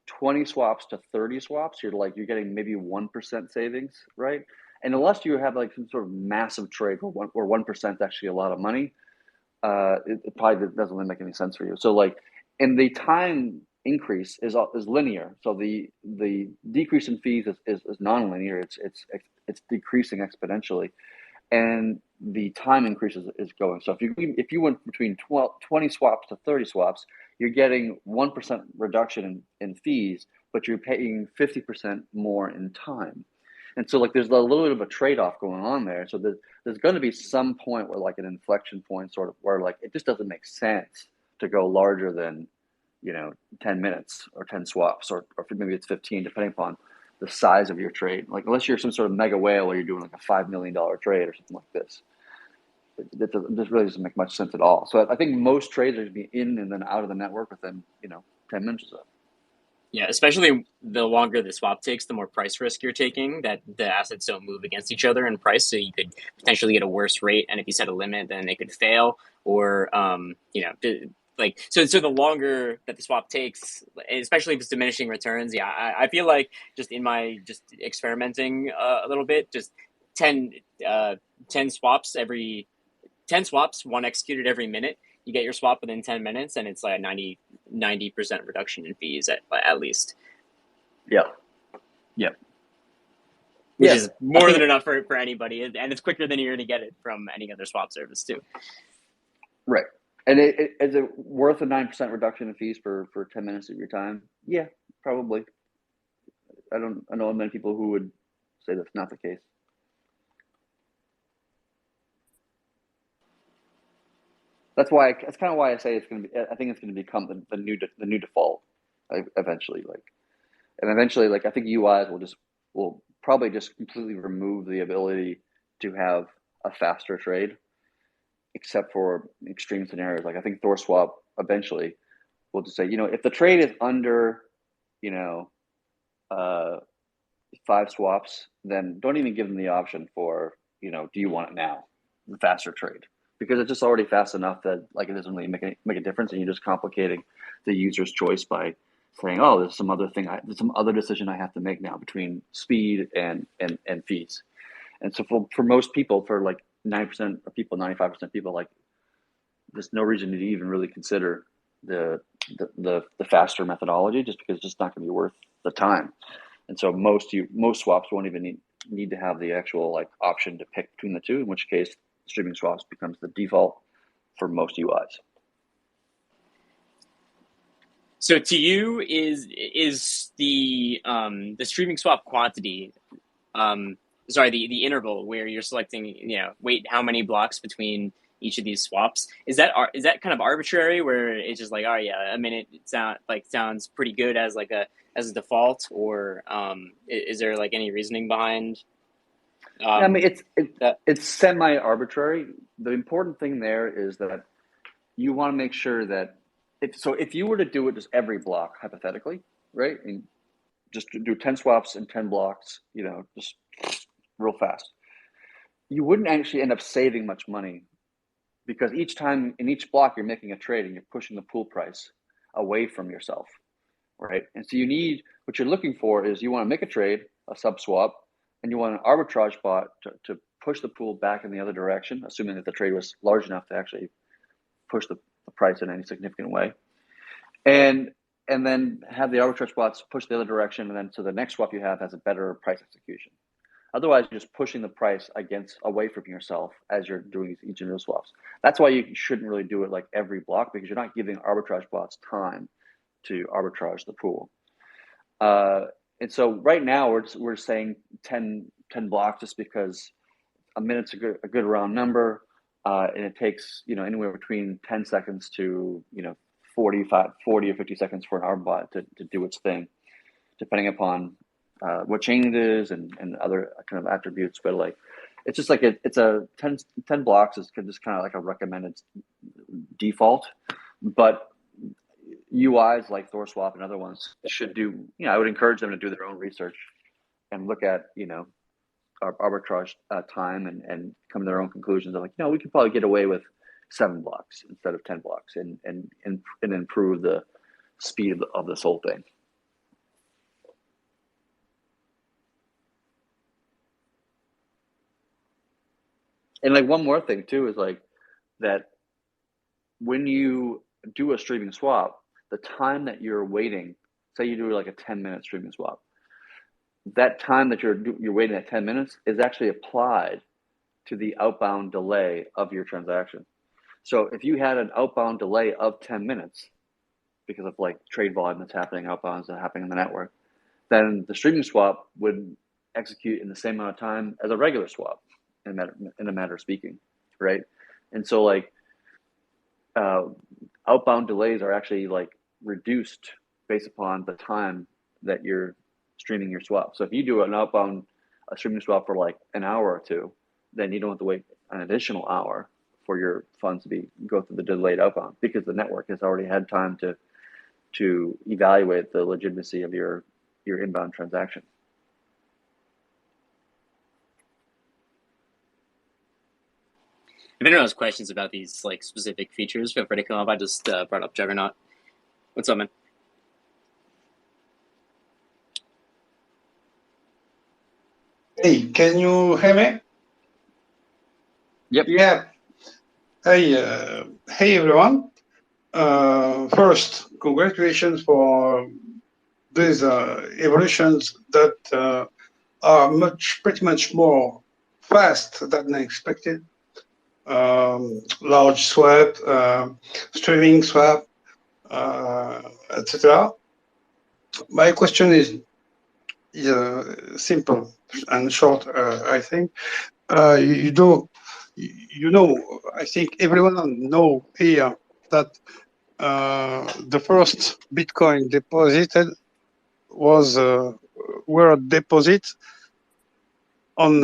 20 swaps to 30 swaps, you're getting maybe 1% savings, right? And unless you have like some sort of massive trade where 1% is actually a lot of money, it probably doesn't really make any sense for you. So like, and the time increase is linear. So the decrease in fees is non-linear. It's decreasing exponentially, and the time increase is going. So if you went between 20 swaps to 30 swaps, you're getting 1% reduction in fees, but you're paying 50% more in time. And so like there's a little bit of a trade-off going on there. So there's going to be some point where like an inflection point sort of where like it just doesn't make sense to go larger than 10 minutes or 10 swaps, or maybe it's 15, depending upon the size of your trade. Like unless you're some sort of mega whale where you're doing like a $5 million trade or something like this, this really doesn't make much sense at all. So I think most trades are going to be in and then out of the network within 10 minutes or so. Yeah, especially the longer the swap takes, the more price risk you're taking, that the assets don't move against each other in price. So you could potentially get a worse rate. And if you set a limit, then it could fail, or, so the longer that the swap takes, especially if it's diminishing returns. Yeah, I feel like just in my just experimenting a little bit, just 10 swaps 10 swaps, one executed every minute. You get your swap within 10 minutes, and it's like a 90% reduction in fees at least. Yeah. Which is more than enough for anybody, and it's quicker than you're going to get it from any other swap service too. Right. And is it worth a 9% reduction in fees for 10 minutes of your time? Yeah, probably. I know many people who would say that's not the case. That's kind of why I say I think it's going to become the new default eventually. I think UIs will probably just completely remove the ability to have a faster trade, except for extreme scenarios. Like I think THORSwap eventually will just say, if the trade is under, 5 swaps, then don't even give them the option for, do you want it now? The faster trade. Because it's just already fast enough that like it doesn't really make a difference, and you're just complicating the user's choice by saying, oh, there's some other decision I have to make now between speed and fees. And so for most people, for like 90% of people, 95% of people, like there's no reason to even really consider the faster methodology, just because it's just not going to be worth the time. And so most swaps won't even need to have the actual like option to pick between the two, in which case streaming swaps becomes the default for most UIs. So to you, is the streaming swap quantity, the interval where you're selecting, wait how many blocks between each of these swaps, is that kind of arbitrary, where it's just like, oh yeah, a minute sounds pretty good as a default, or is there like any reasoning behind? I mean, it's semi-arbitrary. The important thing there is that you want to make sure that if you were to do it just every block, hypothetically, right, and just do 10 swaps and 10 blocks, just real fast, you wouldn't actually end up saving much money, because each time in each block you're making a trade and you're pushing the pool price away from yourself, right? And so what you're looking for is, you want to make a trade, a sub swap, and you want an arbitrage bot to push the pool back in the other direction, assuming that the trade was large enough to actually push the price in any significant way. And then have the arbitrage bots push the other direction, and then so the next swap you have has a better price execution. Otherwise, you're just pushing the price away from yourself as you're doing each of those swaps. That's why you shouldn't really do it like every block, because you're not giving arbitrage bots time to arbitrage the pool. And so right now we're saying 10 blocks, just because a minute's a good round number, and it takes anywhere between 10 seconds to 40 or 50 seconds for an arbit bot to do its thing, depending upon what chain it is and other kind of attributes. But like, it's just like it's a 10 blocks is just kind of like a recommended default. But UIs like THORSwap and other ones should do, I would encourage them to do their own research and look at, arbitrage time and come to their own conclusions. Of like, we could probably get away with 7 blocks instead of 10 blocks and improve the speed of this whole thing. And like one more thing too is like that when you do a streaming swap, the time that you're waiting, say you do like a 10-minute streaming swap, that time that you're waiting at 10 minutes is actually applied to the outbound delay of your transaction. So if you had an outbound delay of 10 minutes because of like trade volume that's happening outbound, that's happening in the network, then the streaming swap would execute in the same amount of time as a regular swap, in a matter of speaking, right? And so like outbound delays are actually like reduced based upon the time that you're streaming your swap. So if you do a streaming swap for like an hour or two, then you don't have to wait an additional hour for your funds to go through the delayed outbound, because the network has already had time to evaluate the legitimacy of your inbound transaction. If anyone has questions about these like specific features, feel free to come up. I just brought up Juggernaut. What's up, man? Hey, can you hear me? Yep. Yeah. Hey, hey everyone. First, congratulations for these evolutions that are pretty much more fast than expected. Large swap, streaming swap, etc. My question is simple and short, I think. I think everyone know here that the first Bitcoin deposited were deposits on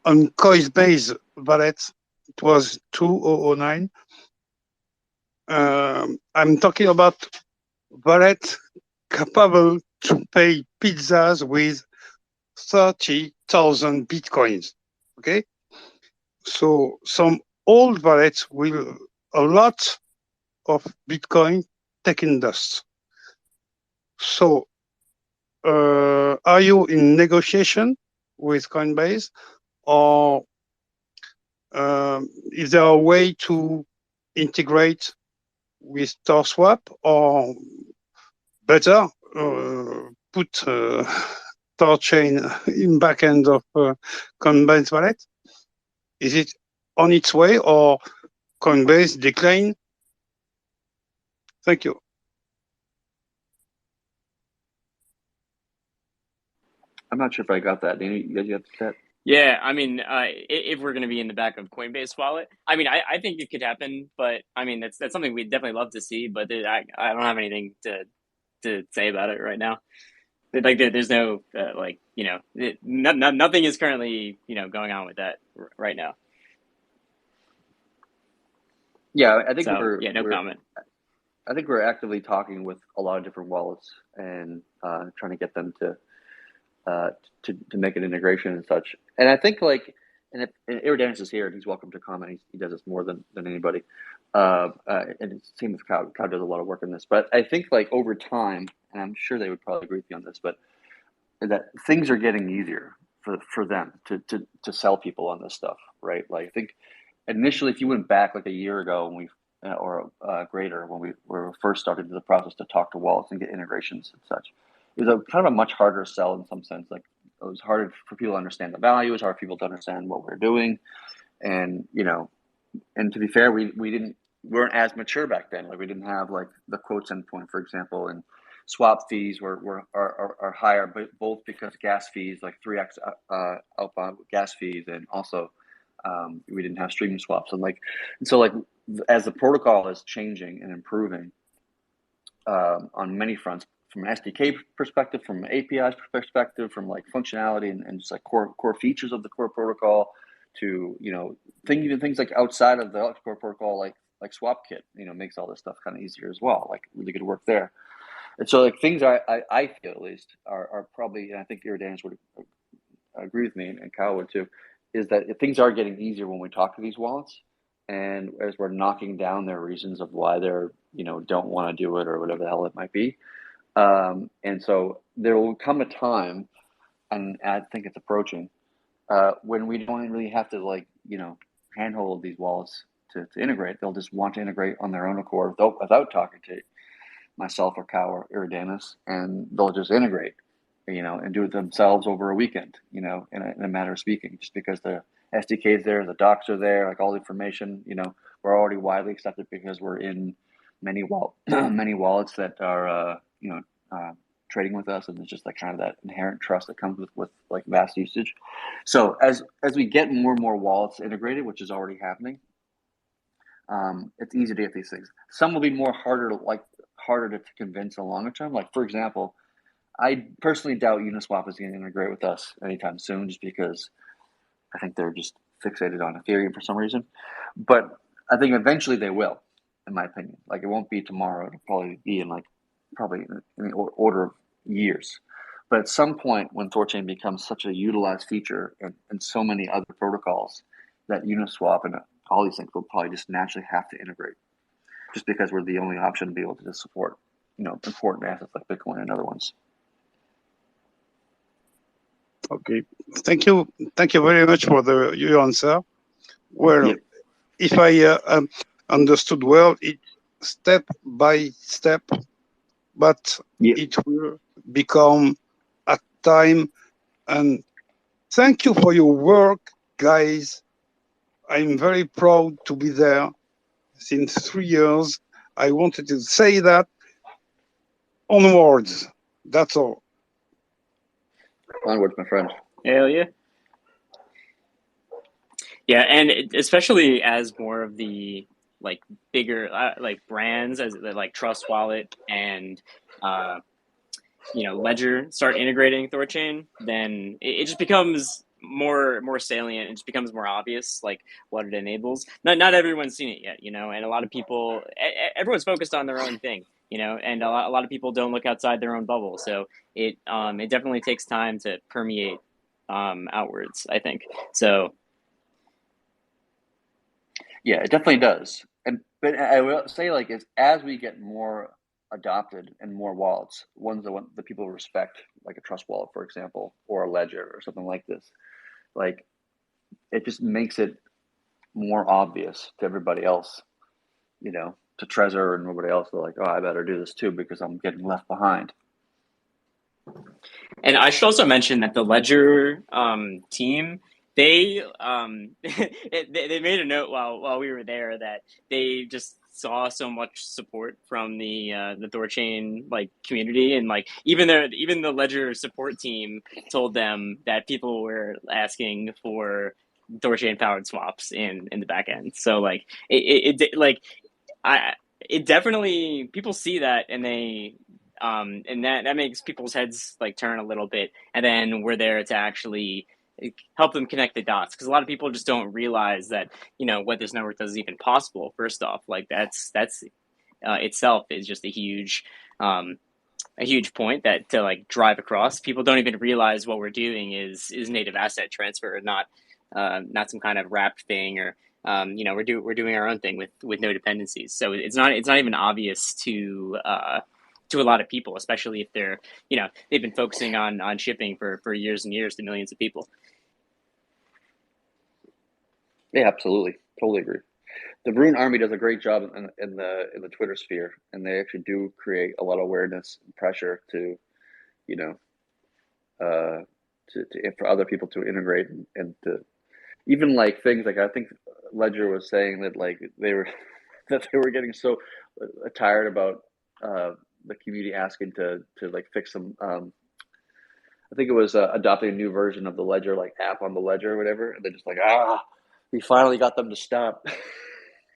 Coinbase wallet. It was 2009. I'm talking about wallet capable to pay pizzas with 30,000 Bitcoins. Okay. So some old wallets will a lot of Bitcoin taking dust. So are you in negotiation with Coinbase, or is there a way to integrate with THORSwap, or better put THORChain in backend of Coinbase wallet? Is it on its way, or Coinbase decline? Thank you. I'm not sure if I got that. Danny, you guys got that? Yeah, I mean, if we're going to be in the back of Coinbase wallet, I mean, I think it could happen, but I mean, that's something we'd definitely love to see, but I don't have anything to say about it right now. Like, there's no like, nothing is currently going on with that right now. Yeah, I think no comment. I think we're actively talking with a lot of different wallets and trying to get them to make an integration and such. And I think like and if Iridanus is here, and he's welcome to comment. He does this more than anybody. And it seems Cow does a lot of work on this. But I think like over time, and I'm sure they would probably agree with me on this, but that things are getting easier for them to sell people on this stuff, right? Like I think initially, if you went back like a year ago when we or greater when we were first started the process to talk to wallets and get integrations and such, it was a kind of a much harder sell in some sense. Like it was harder for people to understand the value. It was hard for people to understand what we're doing, and and to be fair, we weren't as mature back then. Like we didn't have like the quotes endpoint, for example, and swap fees are higher, but both because gas fees like 3x outbound gas fees, and also we didn't have streaming swaps, and so as the protocol is changing and improving on many fronts, from an SDK perspective, from an APIs perspective, from like functionality and just like core features of the core protocol, to even things like outside of the core protocol, like SwapKit, makes all this stuff kind of easier as well. Like really good work there. And so like things I feel at least are probably, and I think Iridanus would agree with me, and Kyle would too, is that things are getting easier when we talk to these wallets, and as we're knocking down their reasons of why they're don't want to do it or whatever the hell it might be. And so there will come a time, and I think it's approaching, when we don't really have to handhold these wallets to integrate. They'll just want to integrate on their own accord without talking to myself or Cow or Iridanus, and they'll just integrate, and do it themselves over a weekend, in a matter of speaking, just because the SDK is there, the docs are there, like all the information, we're already widely accepted because we're in many wallets that are, trading with us, and it's just like kind of that inherent trust that comes with like vast usage. So as we get more and more wallets integrated, which is already happening, it's easy to get these things. Some will be harder to convince in the longer term. Like for example, I personally doubt Uniswap is going to integrate with us anytime soon, just because I think they're just fixated on Ethereum for some reason. But I think eventually they will, in my opinion. Like it won't be tomorrow. It'll probably be in the order of years. But at some point, when THORChain becomes such a utilized feature in so many other protocols, that Uniswap and all these things will probably just naturally have to integrate, just because we're the only option to be able to just support, important assets like Bitcoin and other ones. Okay, thank you very much for your answer. Well, yep. If I understood well, it's step by step, but yep, it will become a time. And thank you for your work, guys. I'm very proud to be there since 3 years. I wanted to say that. Onwards. That's all. Onwards, my friend. Hell yeah. Yeah, and especially as more of the bigger brands as Trust Wallet and Ledger start integrating THORChain, then it just becomes more salient. It just becomes more obvious what it enables. Not everyone's seen it yet, and a lot of people, everyone's focused on their own thing, and a lot of people don't look outside their own bubble. So it definitely takes time to permeate outwards, I think. So yeah, it definitely does. But I will say, as we get more adopted and more wallets, ones that the people respect, like a Trust Wallet, for example, or a Ledger or something like this, it just makes it more obvious to everybody else, to Trezor and everybody else. They're like, oh, I better do this too because I'm getting left behind. And I should also mention that the Ledger team, they they made a note while we were there that they just saw so much support from the THORChain community, and even the Ledger support team told them that people were asking for THORChain powered swaps in the back end. So it definitely, people see that, and they and that makes people's heads turn a little bit, and then we're there to actually help them connect the dots, because a lot of people just don't realize that what this network does is even possible. First off, that's itself is just a huge point that to drive across. People don't even realize what we're doing is native asset transfer, not not some kind of wrapped thing, or we're doing our own thing with no dependencies. So it's not even obvious to a lot of people, especially if they've been focusing on shipping for years and years to millions of people. Yeah, absolutely, totally agree. The Rune Army does a great job in the Twitter sphere, and they actually do create a lot of awareness and pressure to, for other people to integrate and to even like things like I think Ledger was saying that like they were that they were getting so tired about the community asking to like fix some. I think it was adopting a new version of the Ledger like app on the Ledger or whatever, and they're just like we finally got them to stop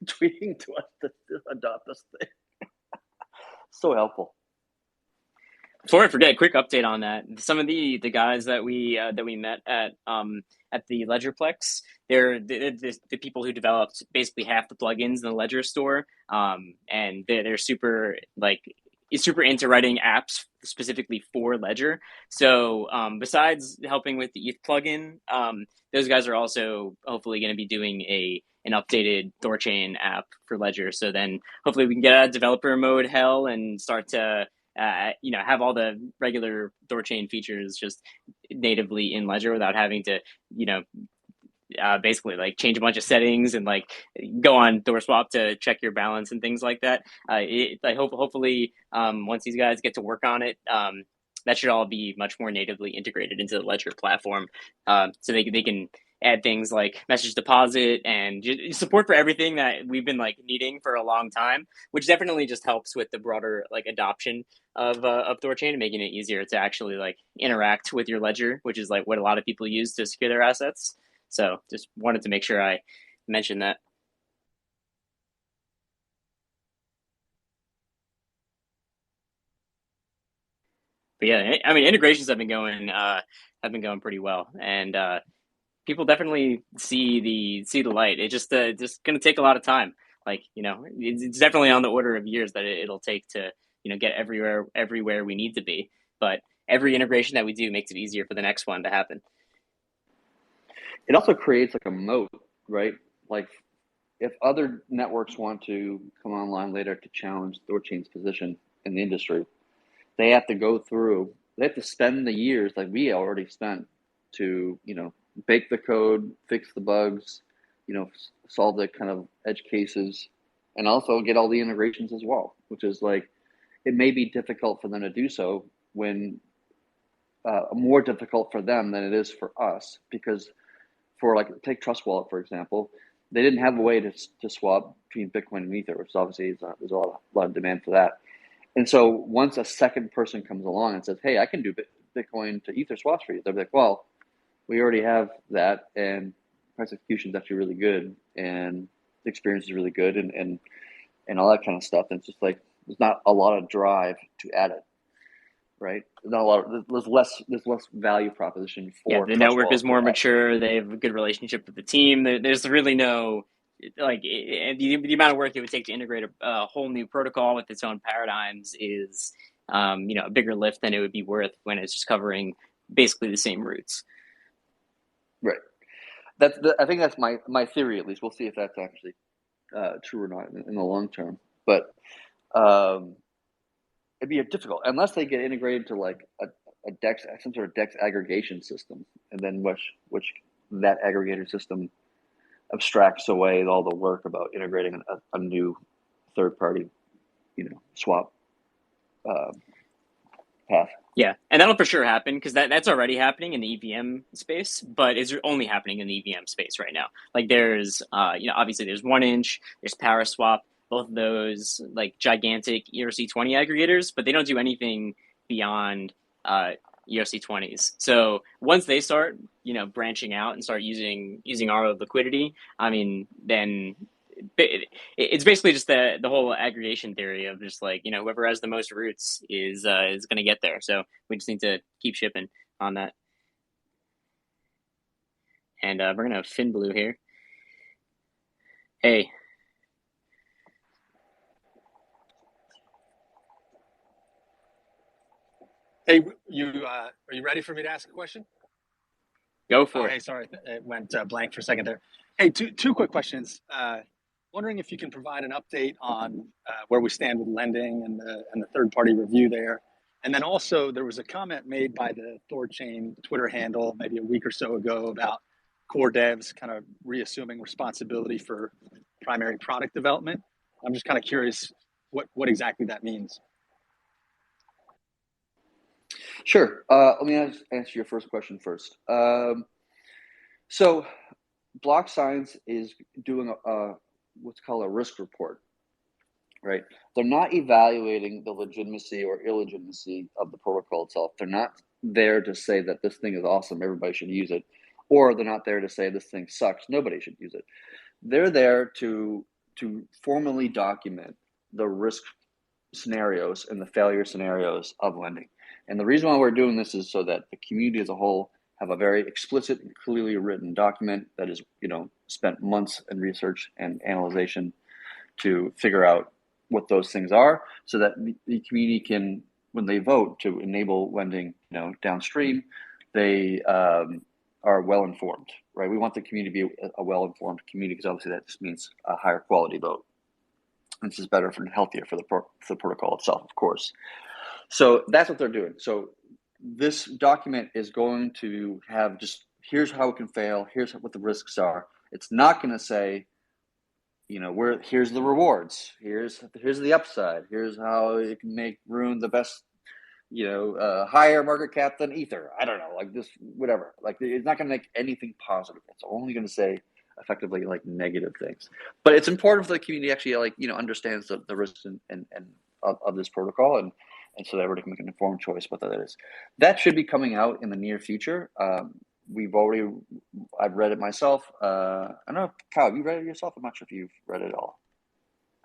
tweeting to us to adopt this thing. So helpful. Before I forget, quick update on that. Some of the guys that we met at the Ledgerplex, they're the people who developed basically half the plugins in the Ledger store, and they're super into writing apps specifically for Ledger. So besides helping with the ETH plugin, those guys are also hopefully going to be doing an updated THORChain app for Ledger. So then hopefully we can get out of developer mode hell and start to have all the regular THORChain features just natively in Ledger without having to, basically like change a bunch of settings and like go on THORswap to check your balance and things like that. Hopefully once these guys get to work on it, that should all be much more natively integrated into the Ledger platform, so they can add things like message deposit and support for everything that we've been like needing for a long time, which definitely just helps with the broader like adoption of THORChain and making it easier to actually like interact with your Ledger, which is like what a lot of people use to secure their assets. So just wanted to make sure I mentioned that. But yeah, I mean, integrations have been going pretty well, and people definitely see the light. It just going to take a lot of time. Like it's definitely on the order of years that it'll take to get everywhere we need to be. But every integration that we do makes it easier for the next one to happen. It also creates like a moat, right? Like if other networks want to come online later to challenge THORChain's position in the industry, they have to spend the years like we already spent to, bake the code, fix the bugs, solve the kind of edge cases, and also get all the integrations as well, which is like, it may be difficult for them to do so when more difficult for them than it is for us, because for like take Trust Wallet, for example, they didn't have a way to swap between Bitcoin and Ether, which obviously there's a lot of demand for that. And so once a second person comes along and says, hey, I can do Bitcoin to Ether swaps for you, they'll be like, well, we already have that, and price execution is actually really good, and the experience is really good, and all that kind of stuff. And it's just like there's not a lot of drive to add it, right? Not a lot. There's less value proposition for. Yeah, the network is more mature. They have a good relationship with the team. There's really no like the amount of work it would take to integrate a whole new protocol with its own paradigms is a bigger lift than it would be worth when it's just covering basically the same roots. Right. I think that's my theory, at least. We'll see if that's actually true or not in the long term. But it'd be difficult unless they get integrated to like a DEX, some sort of DEX aggregation system, and then which that aggregator system abstracts away all the work about integrating a new third party, swap path. Yeah, and that'll for sure happen because that's already happening in the EVM space, but it's only happening in the EVM space right now. Like there's, obviously there's 1inch, there's Paraswap, both of those like gigantic ERC20 aggregators, but they don't do anything beyond ERC20s. So once they start, branching out and start using our liquidity, I mean, then it's basically just the whole aggregation theory of just like whoever has the most roots is going to get there. So we just need to keep shipping on that. And we're gonna have Finn Blue here. Hey. Hey, are you ready for me to ask a question? Go for Hey, it. sorry, it went blank for a second there. Hey, two quick questions. Wondering if you can provide an update on where we stand with lending and the third party review there. And then also there was a comment made by the THORChain Twitter handle maybe a week or so ago about core devs kind of reassuming responsibility for primary product development. I'm just kind of curious what exactly that means. Sure. Let me answer your first question first. So Block Science is doing what's called a risk report, right? They're not evaluating the legitimacy or illegitimacy of the protocol itself. They're not there to say that this thing is awesome, everybody should use it, or they're not there to say this thing sucks, nobody should use it. They're there to formally document the risk scenarios and the failure scenarios of lending. And the reason why we're doing this is so that the community as a whole have a very explicit and clearly written document that is, spent months in research and analyzation to figure out what those things are, so that the community can, when they vote to enable lending, downstream, they are well informed, right? We want the community to be a well informed community, because obviously that just means a higher quality vote. This is better and healthier for the protocol itself, of course. So that's what they're doing. So this document is going to have just, here's how it can fail, here's what the risks are. It's not going to say, here's the rewards, here's the upside, here's how it can ruin the best, higher market cap than Ether. I don't know, like this, whatever. Like, it's not going to make anything positive. It's only going to say effectively like negative things. But it's important for the community actually understands the risks and of this protocol, and so that everybody can make an informed choice what that is. That should be coming out in the near future. I've read it myself. I don't know, Kyle, have you read it yourself? I'm not sure if you've read it all.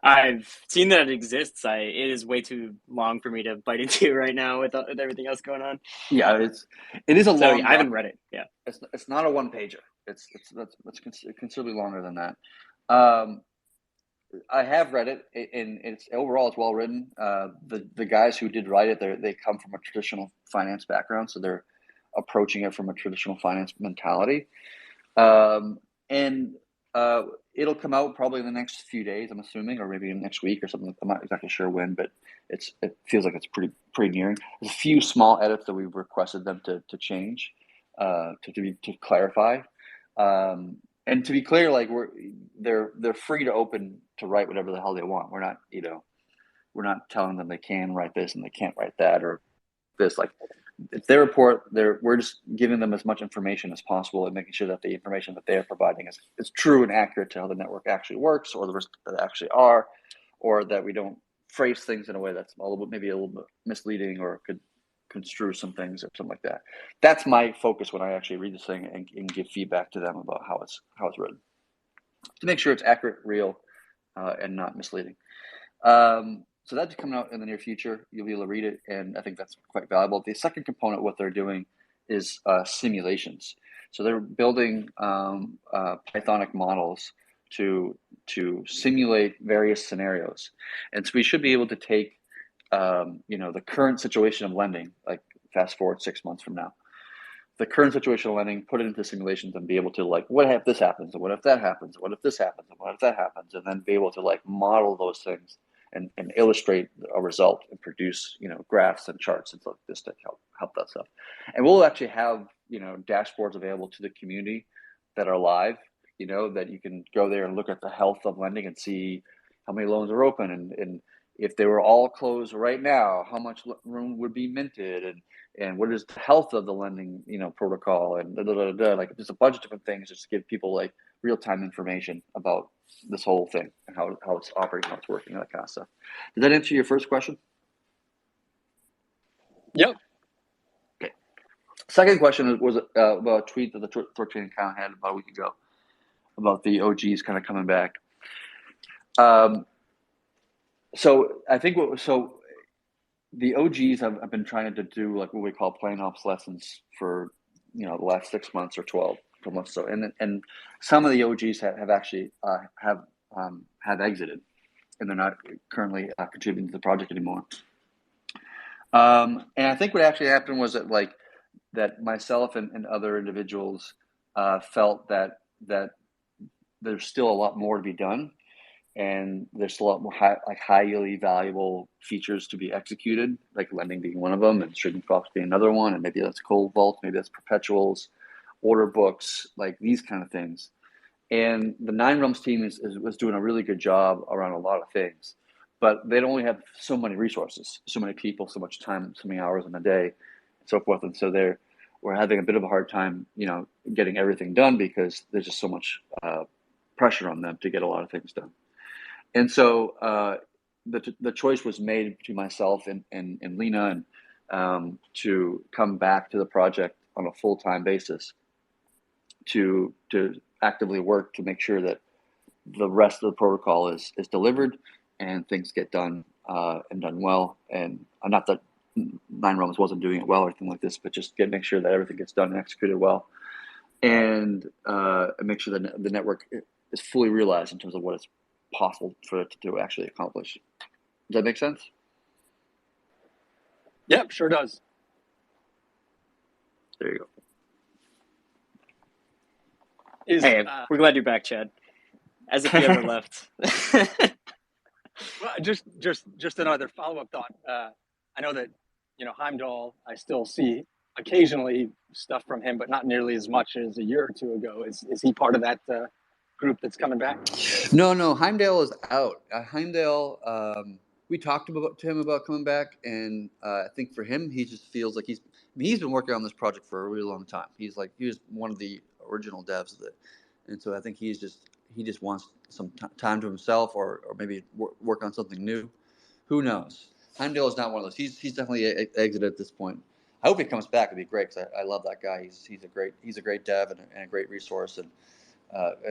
I've seen that it exists. It is way too long for me to bite into right now with everything else going on. Yeah, it is a long. So I haven't read it. Yeah, it's not a one pager. It's considerably longer than that. I have read it, and it's overall it's well written. The guys who did write it, they come from a traditional finance background, so they're approaching it from a traditional finance mentality. And it'll come out probably in the next few days, I'm assuming, or maybe next week or something. I'm not exactly sure when, but it feels like it's pretty nearing. There's a few small edits that we've requested them to change, to clarify. And to be clear, like they're free to write whatever the hell they want. We're not telling them they can write this and they can't write that or this. Like, it's their report. We're just giving them as much information as possible and making sure that the information that they're providing is true and accurate to how the network actually works, or the risks that actually are, or that we don't phrase things in a way that's maybe a little bit misleading or could construe some things or something like that. That's my focus when I actually read this thing and give feedback to them about how it's written, to make sure it's accurate, real, and not misleading. So that's coming out in the near future. You'll be able to read it, and I think that's quite valuable. The second component, what they're doing, is simulations. So they're building Pythonic models to simulate various scenarios, and so we should be able to take the current situation of lending, like fast forward 6 months from now, the current situation of lending, put it into simulations and be able to, like, what if this happens, and what if that happens, and what if this happens, and what if that happens, and then be able to model those things and illustrate a result and produce graphs and charts and stuff like this to help that stuff. And we'll actually have dashboards available to the community that are live, that you can go there and look at the health of lending and see how many loans are open, and if they were all closed right now, how much room would be minted, and what is the health of the lending protocol, and like there's a bunch of different things just to give people real-time information about this whole thing and how it's operating, how it's working, that kind of stuff. Did that answer your first question? Yep. Okay. Second question was about a tweet that the THORChain account had about a week ago about the OGs kind of coming back. So I think the OGs have been trying to do what we call plain obsolescence for the last 6 months or 12 months or so, and some of the OGs have actually have exited, and they're not currently contributing to the project anymore. And I think what actually happened was that that myself and other individuals felt that there's still a lot more to be done, and there's a lot more highly valuable features to be executed, like lending being one of them, and streaming props being another one, and maybe that's cold vault, maybe that's perpetuals, order books, like these kind of things. And the Nine Realms team was doing a really good job around a lot of things, but they'd only have so many resources, so many people, so much time, so many hours in a day, and so forth. And so we're having a bit of a hard time, getting everything done because there's just so much pressure on them to get a lot of things done. And so the choice was made between myself and Lena to come back to the project on a full-time basis to actively work to make sure that the rest of the protocol is delivered and things get done and done well. And not that Nine Realms wasn't doing it well or anything like this, but just make sure that everything gets done and executed well, and make sure that the network is fully realized in terms of what it's possible for it to actually accomplish. Does that make sense? Yep, sure does. There you go. Hey, we're glad you're back, Chad. As if you ever left. Well, just another follow-up thought. I know that Heimdall, I still see occasionally stuff from him, but not nearly as much as a year or two ago. Is he part of that group that's coming back? No, Heimdall is out. Heimdall, we talked to him about coming back, and I think for him, he just feels like he's been working on this project for a really long time. He was one of the original devs of it, and so I think he just wants some time to himself, or maybe work on something new. Who knows? Heimdall is not one of those. He's definitely exited at this point. I hope he comes back. It'd be great because I love that guy. He's a great dev and a great resource, and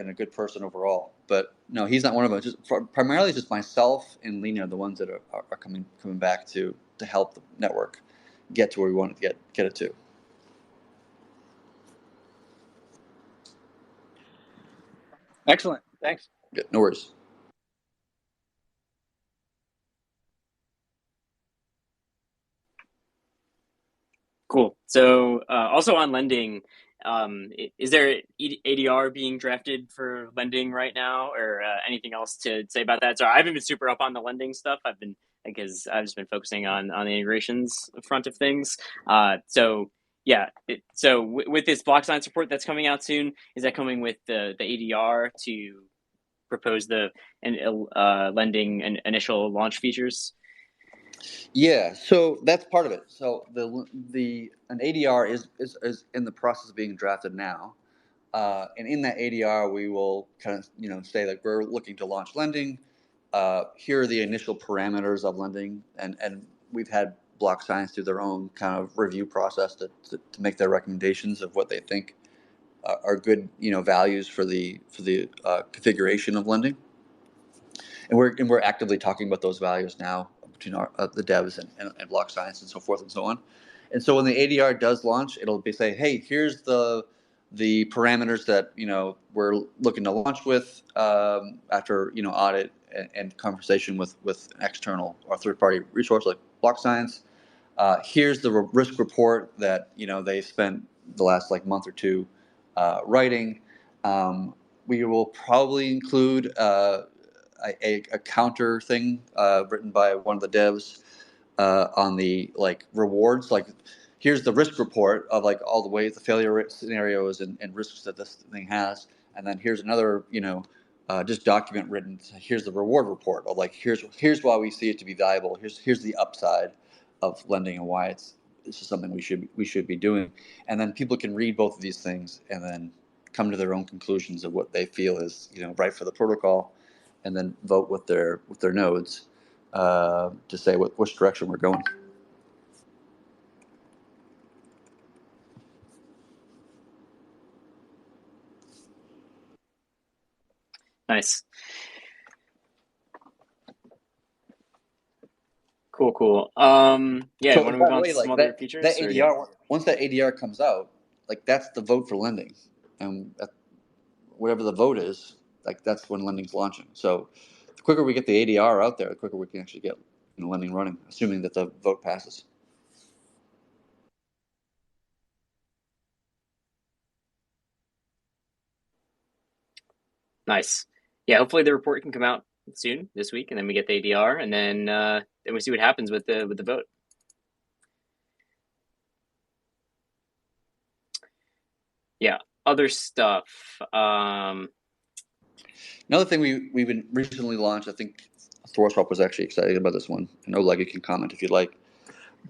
a good person overall. But no, he's not one of them. Just primarily just myself and Lena are the ones that are coming back to help the network get to where we want to get it to. Excellent. Thanks. Good. No worries. Cool. So also on lending, is there ADR being drafted for lending right now, or anything else to say about that? So I haven't been super up on the lending stuff. Because I've just been focusing on the integrations front of things. So with this block sign support that's coming out soon, is that coming with the ADR to propose the lending and initial launch features? Yeah, so that's part of it. So an ADR is in the process of being drafted now, and in that ADR we will kind of say that we're looking to launch lending. Here are the initial parameters of lending, and we've had Block Science do their own kind of review process to make their recommendations of what they think are good values for the configuration of lending, and we're actively talking about those values now between the devs and Block Science and so forth and so on. And so when the ADR does launch, it'll be say, hey, here's the parameters that we're looking to launch with after audit and conversation with an external or third-party resource like Block Science. Here's the risk report that they've spent the last month or two writing. We will probably include a counter thing written by one of the devs on the rewards. Here's the risk report of all the ways the failure scenarios and risks that this thing has, and then here's another just document written. Here's the reward report of here's why we see it to be valuable. Here's the upside of lending and why this is something we should be doing. And then people can read both of these things and then come to their own conclusions of what they feel is right for the protocol, and then vote with their nodes to say which direction we're going. Nice. Cool. Yeah, So want to move on to some other features? That ADR, once that ADR comes out, that's the vote for lending, and whatever the vote is, that's when lending's launching. So the quicker we get the ADR out there, the quicker we can actually get, lending running, assuming that the vote passes. Nice. Yeah, hopefully the report can come out soon this week, and then we get the ADR, and then we see what happens with the vote. Yeah, other stuff. Another thing we've been recently launched, I think THORswap was actually excited about this one. I know Leggy can comment if you'd like,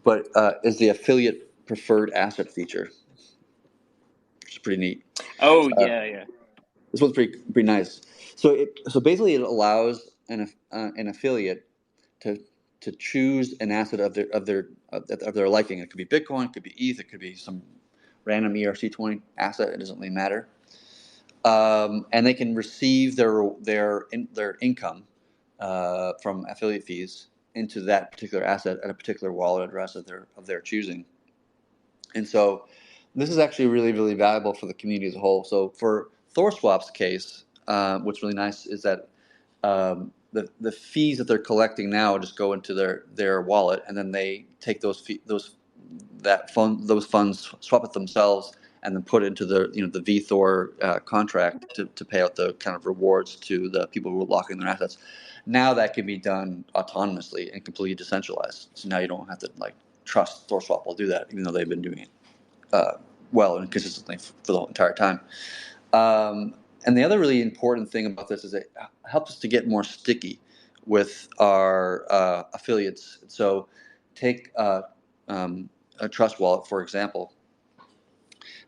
but is the affiliate preferred asset feature, which is pretty neat. Oh yeah. This one's pretty nice. So basically it allows an affiliate to choose an asset of their liking. It could be Bitcoin, it could be ETH, it could be some random ERC20 asset. It doesn't really matter. And they can receive their income from affiliate fees into that particular asset at a particular wallet address of their choosing. And so this is actually really, really valuable for the community as a whole. So for THORswap's case, what's really nice is that the fees that they're collecting now just go into their wallet, and then they take those funds, swap it themselves, and then put it into the VTHOR contract to pay out the kind of rewards to the people who are locking their assets. Now that can be done autonomously and completely decentralized. So now you don't have to trust THORswap will do that, even though they've been doing it well and consistently for the entire time. And the other really important thing about this is it helps us to get more sticky with our affiliates. So take a Trust Wallet, for example.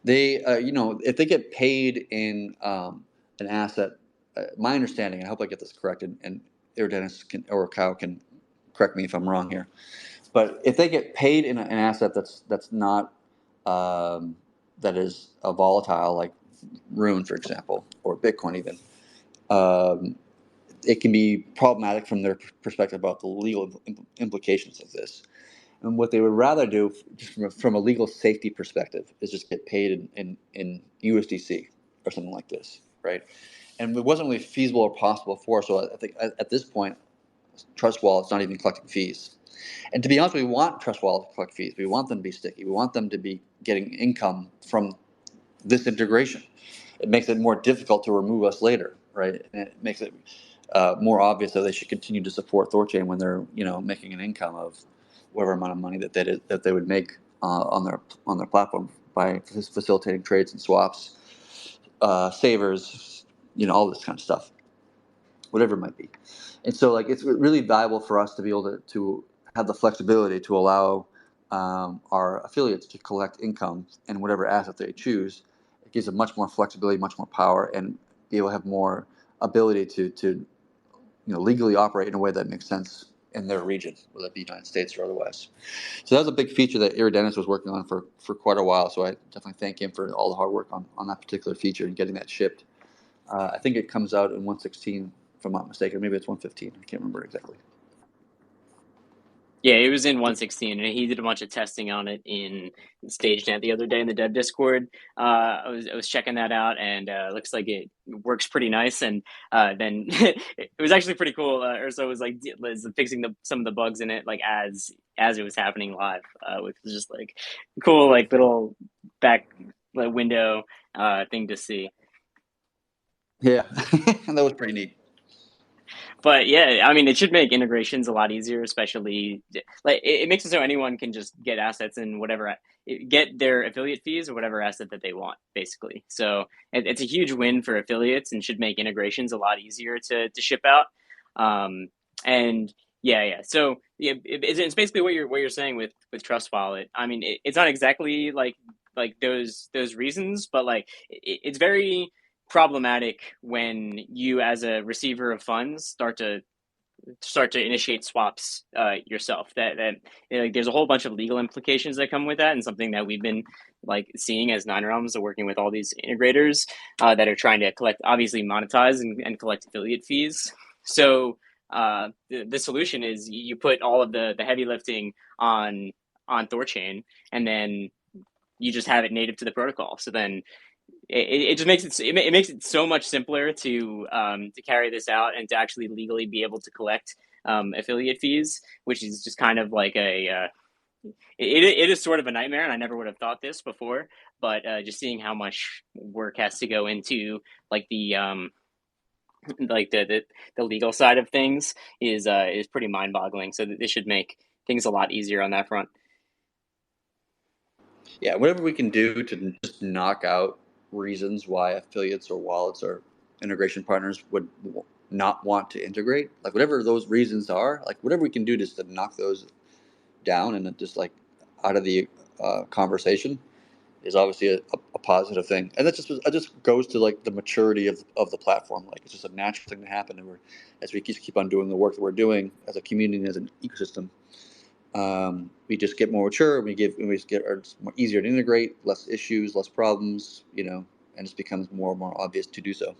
They, if they get paid in an asset, my understanding, and I hope I get this correct, and Dennis or Cow can correct me if I'm wrong here, but if they get paid in an asset that's not that is a volatile, like Rune, for example, or Bitcoin even, it can be problematic from their perspective about the legal implications of this. And what they would rather do, just from a legal safety perspective, is just get paid in USDC or something like this, right? And it wasn't really feasible or possible for. So I think at this point, Trust Wallet's not even collecting fees. And to be honest, we want Trust Wallet to collect fees. We want them to be sticky. We want them to be getting income from this integration. It makes it more difficult to remove us later, right? And it makes it more obvious that they should continue to support THORChain when they're making an income of whatever amount of money that they would make on their platform by facilitating trades and swaps, savers, all this kind of stuff, whatever it might be. And so it's really valuable for us to be able to have the flexibility to allow our affiliates to collect income in whatever asset they choose. It gives them much more flexibility, much more power, and be able to have more ability to legally operate in a way that makes sense in their region, whether it be United States or otherwise. So that was a big feature that Dennis was working on for quite a while. So I definitely thank him for all the hard work on that particular feature and getting that shipped. I think it comes out in 1.16, if I'm not mistaken. Maybe it's 1.15. I can't remember exactly. Yeah, it was in 1.16, and he did a bunch of testing on it in StageNet the other day in the dev Discord. I was checking that out, and looks like it works pretty nice. And then it was actually pretty cool. Urso was fixing some of the bugs in it, as it was happening live, which was just cool, little back window thing to see. Yeah, that was pretty neat. But yeah, I mean, it should make integrations a lot easier, especially it makes it so anyone can just get assets in whatever, get their affiliate fees or whatever asset that they want, basically. So it's a huge win for affiliates and should make integrations a lot easier to ship out. And yeah. So yeah, it's basically what you're saying with Trust Wallet. I mean, it's not exactly like those reasons, but it's very problematic when you, as a receiver of funds, start to initiate swaps yourself. That there's a whole bunch of legal implications that come with that, and something that we've been seeing as Nine Realms, working with all these integrators that are trying to obviously monetize and collect affiliate fees. So the solution is you put all of the heavy lifting on THORChain, and then you just have it native to the protocol. So then it just makes it makes it so much simpler to carry this out and to actually legally be able to collect affiliate fees, which is just kind of it is sort of a nightmare, and I never would have thought this before. But just seeing how much work has to go into like the legal side of things is pretty mind boggling. So this should make things a lot easier on that front. Yeah, whatever we can do to just knock out reasons why affiliates or wallets or integration partners would not want to integrate, like whatever those reasons are, like whatever we can do just to knock those down and just like out of the conversation is obviously a positive thing. And that just goes to like the maturity of the platform. Like it's just a natural thing to happen, and as we keep on doing the work that we're doing as a community and as an ecosystem, we just get more mature. We just get it's more easier to integrate, less issues, less problems, and it just becomes more and more obvious to do so.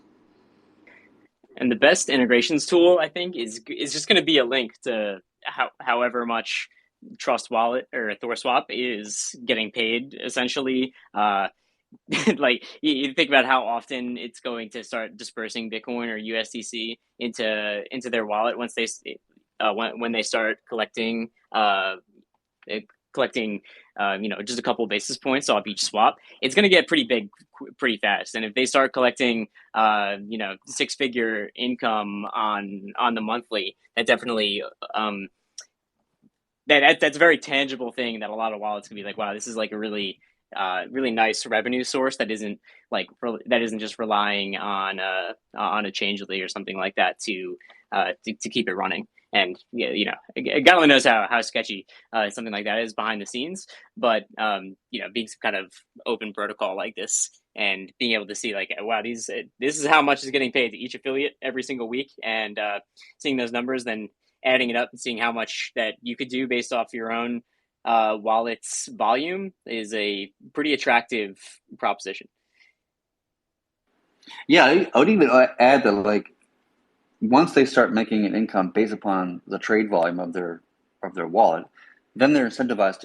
And the best integrations tool, I think, is just going to be a link to however much Trust Wallet or THORswap is getting paid, essentially. Like you think about how often it's going to start dispersing Bitcoin or USDC into their wallet once when they start collecting collecting just a couple basis points off each swap. It's going to get pretty big pretty fast. And if they start collecting 6-figure income on the monthly, that definitely that's a very tangible thing that a lot of wallets can be like, wow, this is like a really really nice revenue source that isn't just relying on a Changelly or something like that to keep it running. And yeah, God only knows how sketchy something like that is behind the scenes. But being some kind of open protocol like this and being able to see like, wow, this is how much is getting paid to each affiliate every single week, and seeing those numbers, then adding it up and seeing how much that you could do based off your own wallet's volume is a pretty attractive proposition. Yeah, I would even add that like once they start making an income based upon the trade volume of their wallet, then they're incentivized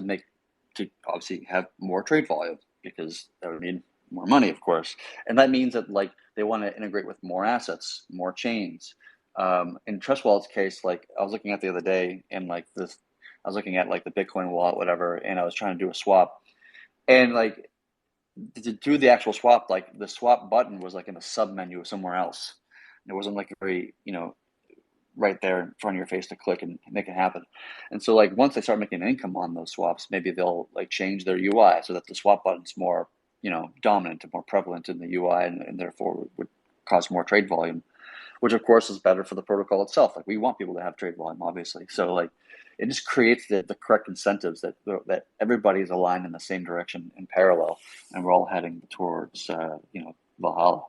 to obviously have more trade volume, because that would mean more money, of course. And that means that like they want to integrate with more assets, more chains. In Trust Wallet's case, like I was looking at the other day, and like this, I was looking at like the Bitcoin wallet, whatever, and I was trying to do a swap, and like to do the actual swap, like the swap button was like in a sub menu somewhere else. It wasn't like very, right there in front of your face to click and make it happen. And so like once they start making income on those swaps, maybe they'll like change their UI so that the swap button's more, dominant and more prevalent in the UI, and therefore would cause more trade volume, which of course is better for the protocol itself. Like we want people to have trade volume, obviously. So like it just creates the correct incentives that everybody is aligned in the same direction in parallel, and we're all heading towards Valhalla.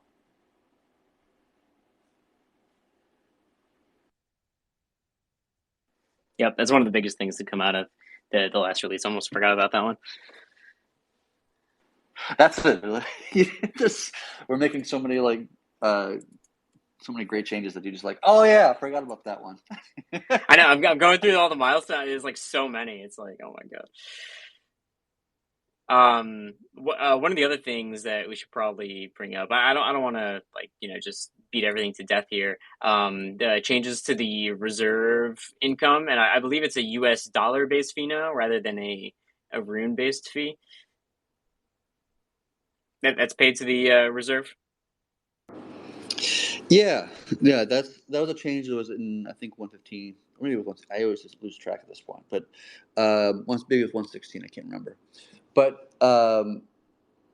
Yep, that's one of the biggest things to come out of the last release. Almost forgot about that one. That's it. Just we're making so many so many great changes that you just like, oh yeah, I forgot about that one. I know. I'm going through all the milestones. There's like so many. It's like, oh my god. One of the other things that we should probably bring up, I don't want to just beat everything to death here. The changes to the reserve income, and I believe it's a US dollar based fee now rather than a rune based fee that's paid to the reserve. Yeah, that was a change that was in, I think, 115. Or maybe it was I always just lose track at this point, but once maybe it was 116. I can't remember. But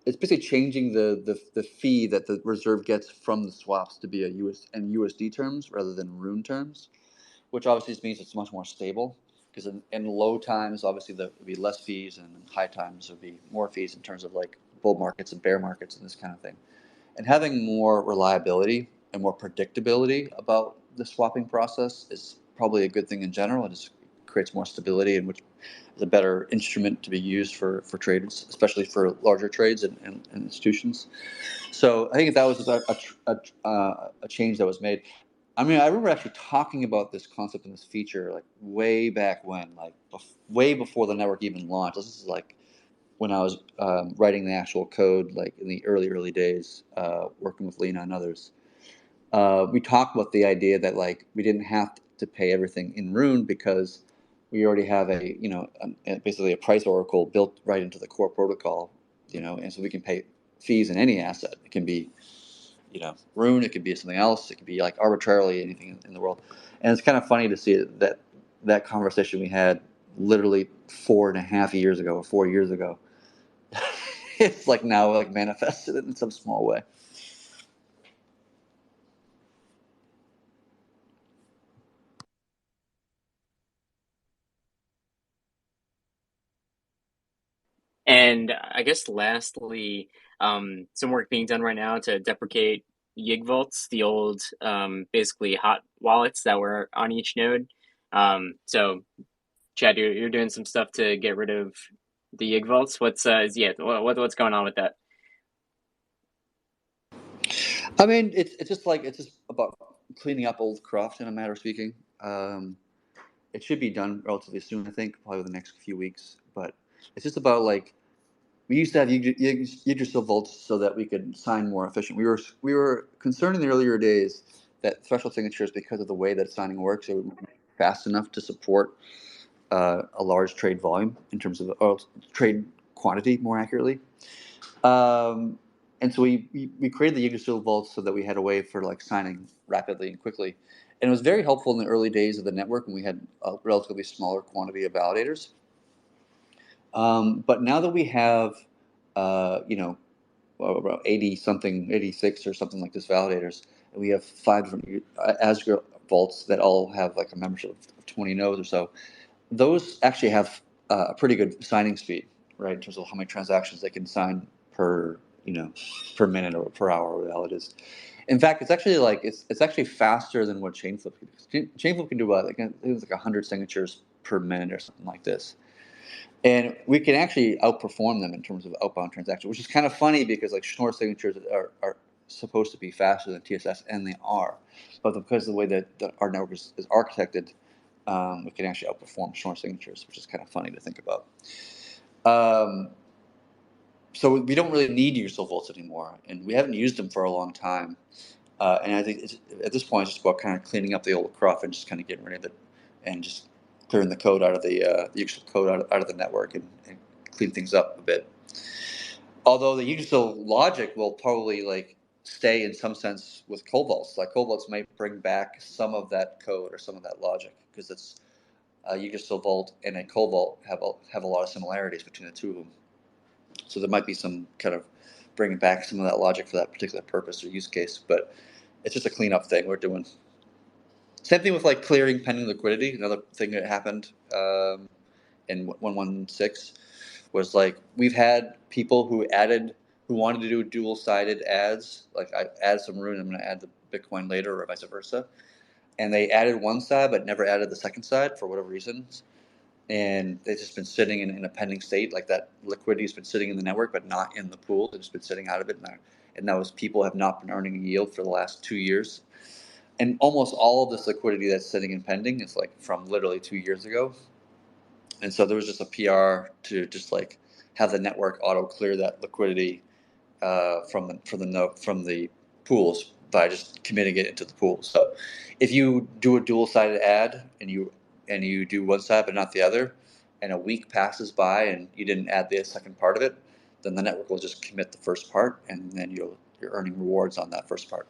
it's basically changing the fee that the reserve gets from the swaps to be a USD terms rather than rune terms, which obviously just means it's much more stable. Because in low times, obviously there would be less fees, and in high times there would be more fees in terms of like bull markets and bear markets and this kind of thing. And having more reliability and more predictability about the swapping process is probably a good thing in general. It just creates more stability, and which is a better instrument to be used for traders, especially for larger trades and institutions. So I think that was a change that was made. I mean, I remember actually talking about this concept and this feature like way back when, like way before the network even launched. This is like when I was writing the actual code, like in the early days, working with Lena and others. We talked about the idea that like we didn't have to pay everything in Rune because we already have basically a price oracle built right into the core protocol, and so we can pay fees in any asset. It can be Rune, it could be something else, it could be like arbitrarily anything in the world. And it's kind of funny to see that conversation we had literally 4.5 years ago or 4 years ago. It's like now like manifested in some small way. And I guess lastly, some work being done right now to deprecate Yig vaults, the old basically hot wallets that were on each node. So Chad, you're doing some stuff to get rid of the Yig vaults. What's going on with that? I mean, it's just about cleaning up old cruft in a matter of speaking. It should be done relatively soon, I think, probably within the next few weeks. But it's just about like we used to have Yggdrasil vaults so that we could sign more efficient. We were concerned in the earlier days that threshold signatures, because of the way that signing works, it would be fast enough to support a large trade volume in terms of trade quantity, more accurately. And so we created the Yggdrasil vaults so that we had a way for like signing rapidly and quickly. And it was very helpful in the early days of the network when we had a relatively smaller quantity of validators. But now that we have, about 80 something, 86 or something like this validators, and we have 5 different Asgard vaults that all have like a membership of 20 nodes or so, those actually have a pretty good signing speed, right? In terms of how many transactions they can sign per per minute or per hour, or whatever the hell it is. In fact, it's actually it's actually faster than what Chainflip can do. Chainflip can do about like 100 signatures per minute or something like this. And we can actually outperform them in terms of outbound transactions, which is kind of funny because like Schnorr signatures are supposed to be faster than TSS, and they are. But because of the way that our network is architected, we can actually outperform Schnorr signatures, which is kind of funny to think about. So we don't really need Yggdrasil vaults anymore, and we haven't used them for a long time. And I think at this point, it's just about kind of cleaning up the old cruft and just kind of getting rid of it, and just clearing the code out of the Yggdrasil code out of the network, and clean things up a bit. Although the Yggdrasil logic will probably like stay in some sense with cold vaults. Like cold vaults might bring back some of that code or some of that logic, because it's Yggdrasil vault and a cold vault have a lot of similarities between the two of them. So there might be some kind of bringing back some of that logic for that particular purpose or use case, but it's just a cleanup thing we're doing. Same thing with like clearing pending liquidity. Another thing that happened in 116 was like we've had people who wanted to do dual-sided ads. Like I add some Rune, I'm going to add the Bitcoin later, or vice versa. And they added one side but never added the second side for whatever reasons. And they've just been sitting in a pending state. Like that liquidity has been sitting in the network but not in the pool. They've just been sitting out of it. And those people have not been earning a yield for the last 2 years. And almost all of this liquidity that's sitting in pending is like from literally 2 years ago. And so there was just a PR to just like have the network auto clear that liquidity from the pools by just committing it into the pool. So if you do a dual-sided ad and you do one side but not the other, and a week passes by and you didn't add the second part of it, then the network will just commit the first part, and then you're earning rewards on that first part.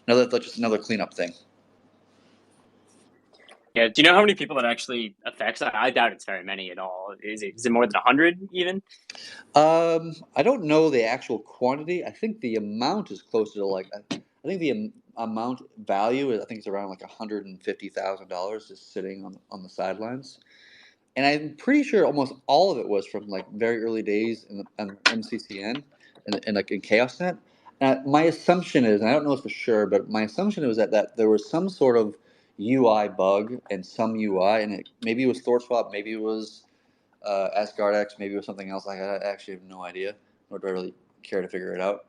Just another cleanup thing. Yeah, do you know how many people that actually affects? I doubt it's very many at all. Is it more than 100 even? I don't know the actual quantity. I think the amount is closer to like I think the amount value is, I think it's around like $150,000 just sitting on the sidelines. And I'm pretty sure almost all of it was from like very early days in MCCN and like in ChaosNet. My assumption is, and I don't know this for sure, but my assumption was that there was some sort of UI bug and some UI, and maybe it was THORswap, maybe it was AskGuardX, maybe it was something else. Like I actually have no idea, nor do I really care to figure it out.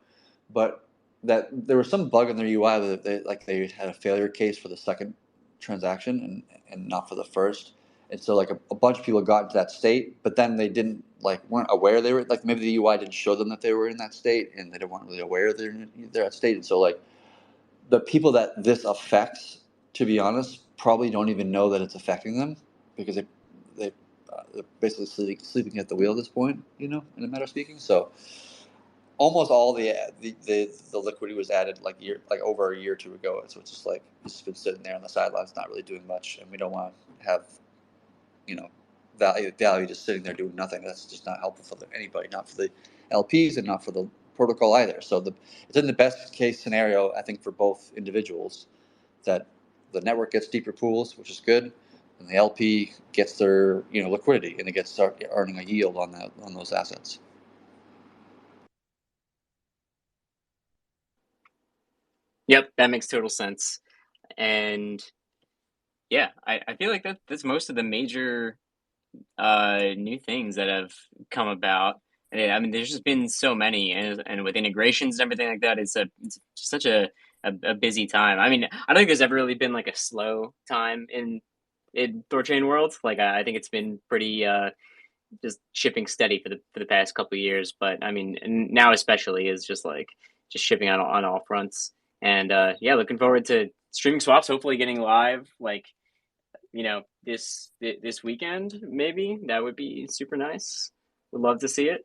But that there was some bug in their UI that they had a failure case for the second transaction and not for the first. And so like a bunch of people got into that state, but then they weren't aware they were maybe the UI didn't show them that they were in that state, and they weren't really aware they're in that state. And so like the people that this affects, to be honest, probably don't even know that it's affecting them, because they're basically sleeping at the wheel at this point, in a matter of speaking. So almost all the liquidity was added like over a year or two ago. So it's just like it's been sitting there on the sidelines, not really doing much, and we don't want to have value just sitting there doing nothing. That's just not helpful for anybody, not for the LPs and not for the protocol either. So it's in the best case scenario, I think, for both individuals, that the network gets deeper pools, which is good, and the LP gets their liquidity, and they get start earning a yield on those assets. Yep, that makes total sense. And yeah, I feel like that's most of the major new things that have come about. And I mean, there's just been so many, and with integrations and everything like that, it's just such a busy time. I mean, I don't think there's ever really been like a slow time in THORChain world. Like I think it's been pretty just shipping steady for the past couple of years. But I mean, and now especially is just like just shipping on all fronts. And yeah, looking forward to streaming swaps. Hopefully, getting live like this weekend. Maybe that would be super nice. Would love to see it.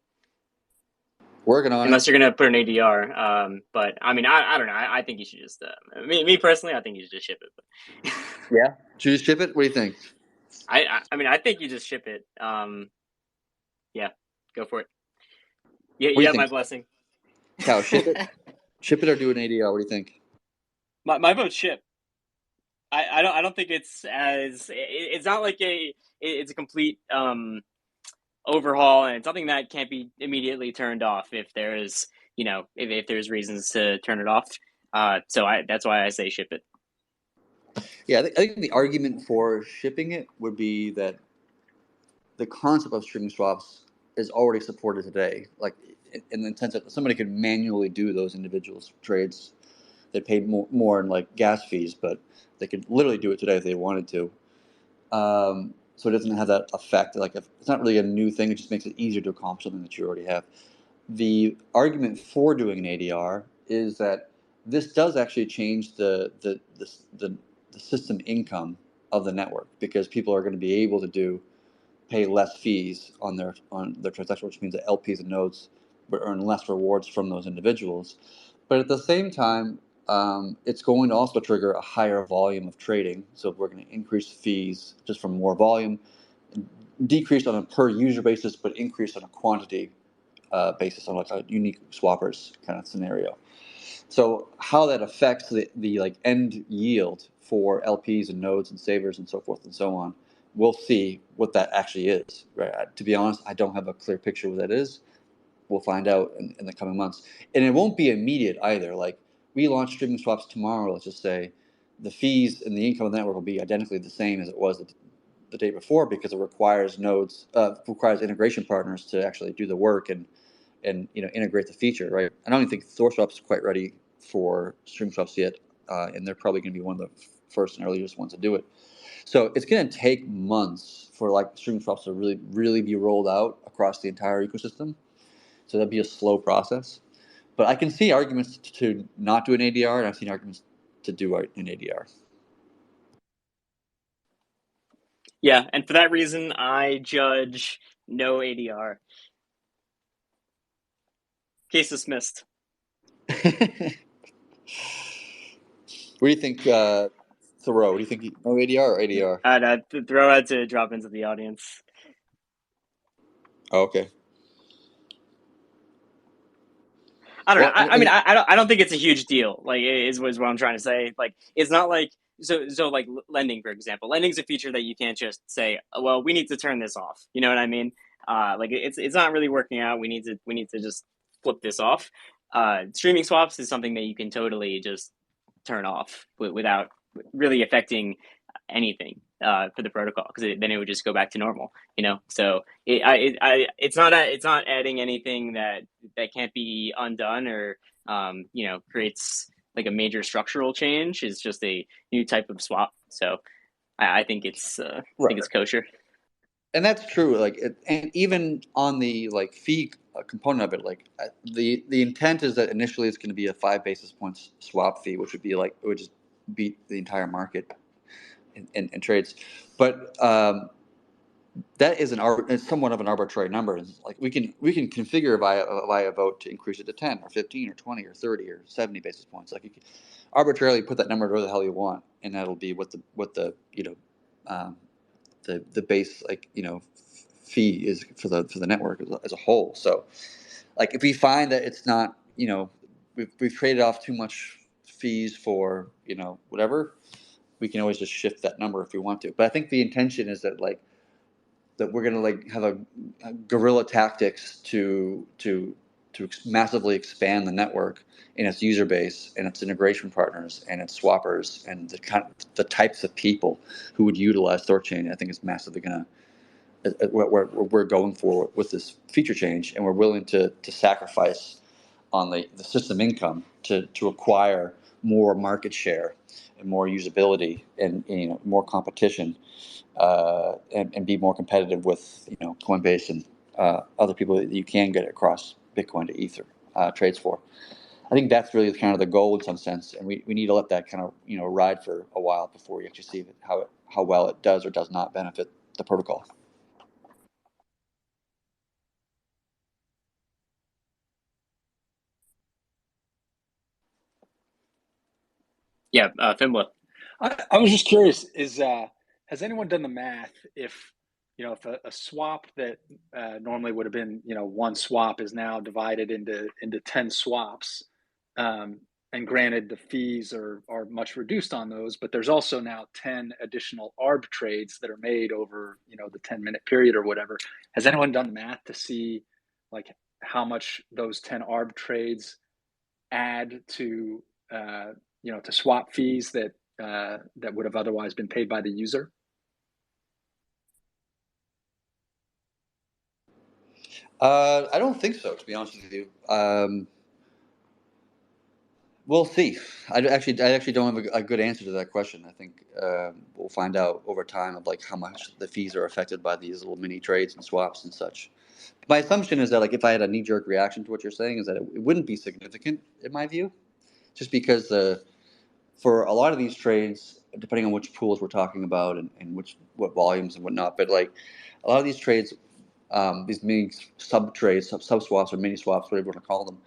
Working on Unless it. you're gonna put an ADR. But I mean, I don't know. I think you should just me personally, I think you should just ship it. But Yeah, should you ship it? What do you think? I mean, I think you just ship it. Yeah, go for it. Yeah, What do you you have my think? blessing. Cow, ship it. Ship it or do an ADR. What do you think? My vote's ship. I don't think it's not like it's a complete overhaul, and it's something that can't be immediately turned off if there's if there's reasons to turn it off. So that's why I say ship it. Yeah, I think the argument for shipping it would be that the concept of streaming swaps is already supported today. Like in the sense that somebody could manually do those individual trades. They paid more in like gas fees, but they could literally do it today if they wanted to. So it doesn't have that effect. Like it's not really a new thing. It just makes it easier to accomplish something that you already have. The argument for doing an ADR is that this does actually change the system income of the network, because people are going to be able to pay less fees on their transaction, which means that LPs and nodes would earn less rewards from those individuals. But at the same time, it's going to also trigger a higher volume of trading. So we're going to increase fees just from more volume, decrease on a per user basis, but increase on a quantity basis, on like a unique swappers kind of scenario. So how that affects the like end yield for LPs and nodes and savers and so forth and so on, we'll see what that actually is. Right? To be honest, I don't have a clear picture of what that is. We'll find out in the coming months, and it won't be immediate either. Like we launch streaming swaps tomorrow, let's just say, the fees and the income of the network will be identically the same as it was the day before, because it requires requires integration partners to actually do the work and integrate the feature, right? I don't even think THORswap's is quite ready for stream swaps yet, and they're probably going to be one of the first and earliest ones to do it. So it's going to take months for like stream swaps to really, really be rolled out across the entire ecosystem. So that'd be a slow process. But I can see arguments to not do an ADR, and I've seen arguments to do an ADR. Yeah, and for that reason, I judge no ADR. Case dismissed. What do you think, THOReau? What do you think? No ADR or ADR? THOReau had to drop into the audience. Oh, okay. I don't know. Well, I mean, I don't think it's a huge deal. Like, is what I'm trying to say. Like, it's not like so like lending, for example. Lending's a feature that you can't just say, well, we need to turn this off. You know what I mean? Like it's not really working out. We need to just flip this off. Streaming swaps is something that you can totally just turn off without really affecting anything for the protocol, because then it would just go back to normal. So it's not adding anything that can't be undone, or creates like a major structural change. It's just a new type of swap. So I think it's I think it's kosher. And that's true. Like, and even on the like fee component of it, like the intent is that initially it's going to be a 5 basis points swap fee, which would be like, it would just beat the entire market in trades. But that is it's somewhat of an arbitrary number. Like we can configure via vote to increase it to 10 or 15 or 20 or 30 or 70 basis points. Like you can arbitrarily put that number where the hell you want, and that'll be what the the base fee is for the network as a whole. So like if we find that it's not, we've traded off too much fees for whatever, we can always just shift that number if we want to. But I think the intention is that that we're going to have a guerrilla tactics to massively expand the network in its user base and its integration partners and its swappers and the types of people who would utilize THORChain. I think is massively going to what we're going for with this feature change, and we're willing to sacrifice on the system income to acquire more market share and more usability and more competition, and be more competitive with Coinbase and other people that you can get across Bitcoin to Ether trades for. I think that's really kind of the goal in some sense, and we need to let that kind of ride for a while before we actually see how well it does or does not benefit the protocol. Yeah, Fimla. I was just curious, has anyone done the math if if a swap that normally would have been one swap is now divided into 10 swaps, and granted the fees are much reduced on those, but there's also now 10 additional arb trades that are made over the 10-minute period or whatever. Has anyone done the math to see like how much those 10 arb trades add to to swap fees that would have otherwise been paid by the user? I don't think so, to be honest with you. We'll see. I actually don't have a good answer to that question. I think we'll find out over time of how much the fees are affected by these little mini trades and swaps and such. My assumption is that if I had a knee-jerk reaction to what you're saying, is that it wouldn't be significant in my view, just because for a lot of these trades, depending on which pools we're talking about and what volumes and whatnot, but a lot of these trades, these mini sub trades, sub swaps or mini swaps, whatever you want to call them,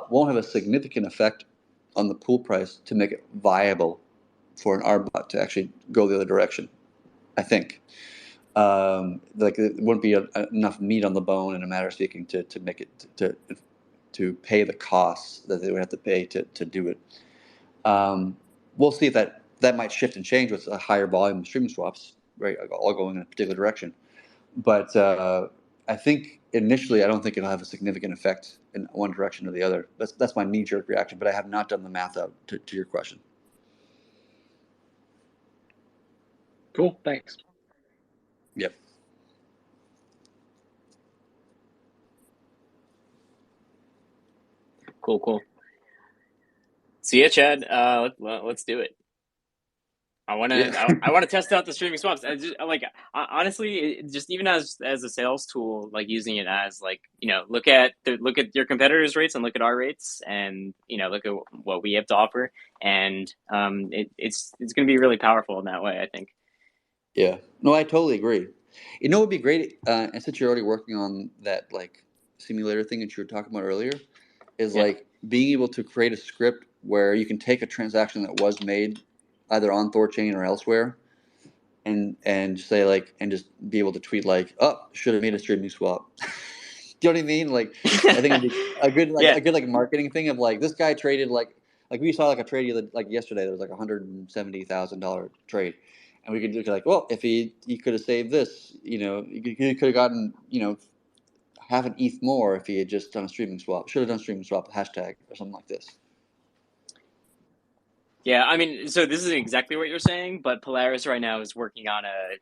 won't have a significant effect on the pool price to make it viable for an arbot to actually go the other direction. I think it wouldn't be enough meat on the bone, in a matter of speaking, to make it to pay the costs that they would have to pay to do it. We'll see if that might shift and change with a higher volume of streaming swaps, right? All going in a particular direction. But I think initially, I don't think it'll have a significant effect in one direction or the other. That's my knee-jerk reaction, but I have not done the math out to your question. Cool, thanks. Yep. Cool. So yeah, Chad, let's do it. I want to test out the streaming swaps. Honestly, just even as a sales tool, using it as look at your competitors' rates and look at our rates, and look at what we have to offer, and it's going to be really powerful in that way, I think. Yeah, no, I totally agree. It would be great, and since you're already working on that simulator thing that you were talking about earlier, is being able to create a script where you can take a transaction that was made either on THORChain or elsewhere, and say and just be able to tweet oh, should have made a streaming swap. Do you know what I mean? I think it'd be a good a good marketing thing of this guy traded we saw a trade yesterday that was $170,000 trade, and we could look well, if he could have saved this, he could have gotten half an ETH more if he had just done a streaming swap. Should have done streaming swap hashtag or something like this. Yeah, I mean, so this is exactly what you're saying, but Polaris right now is working on a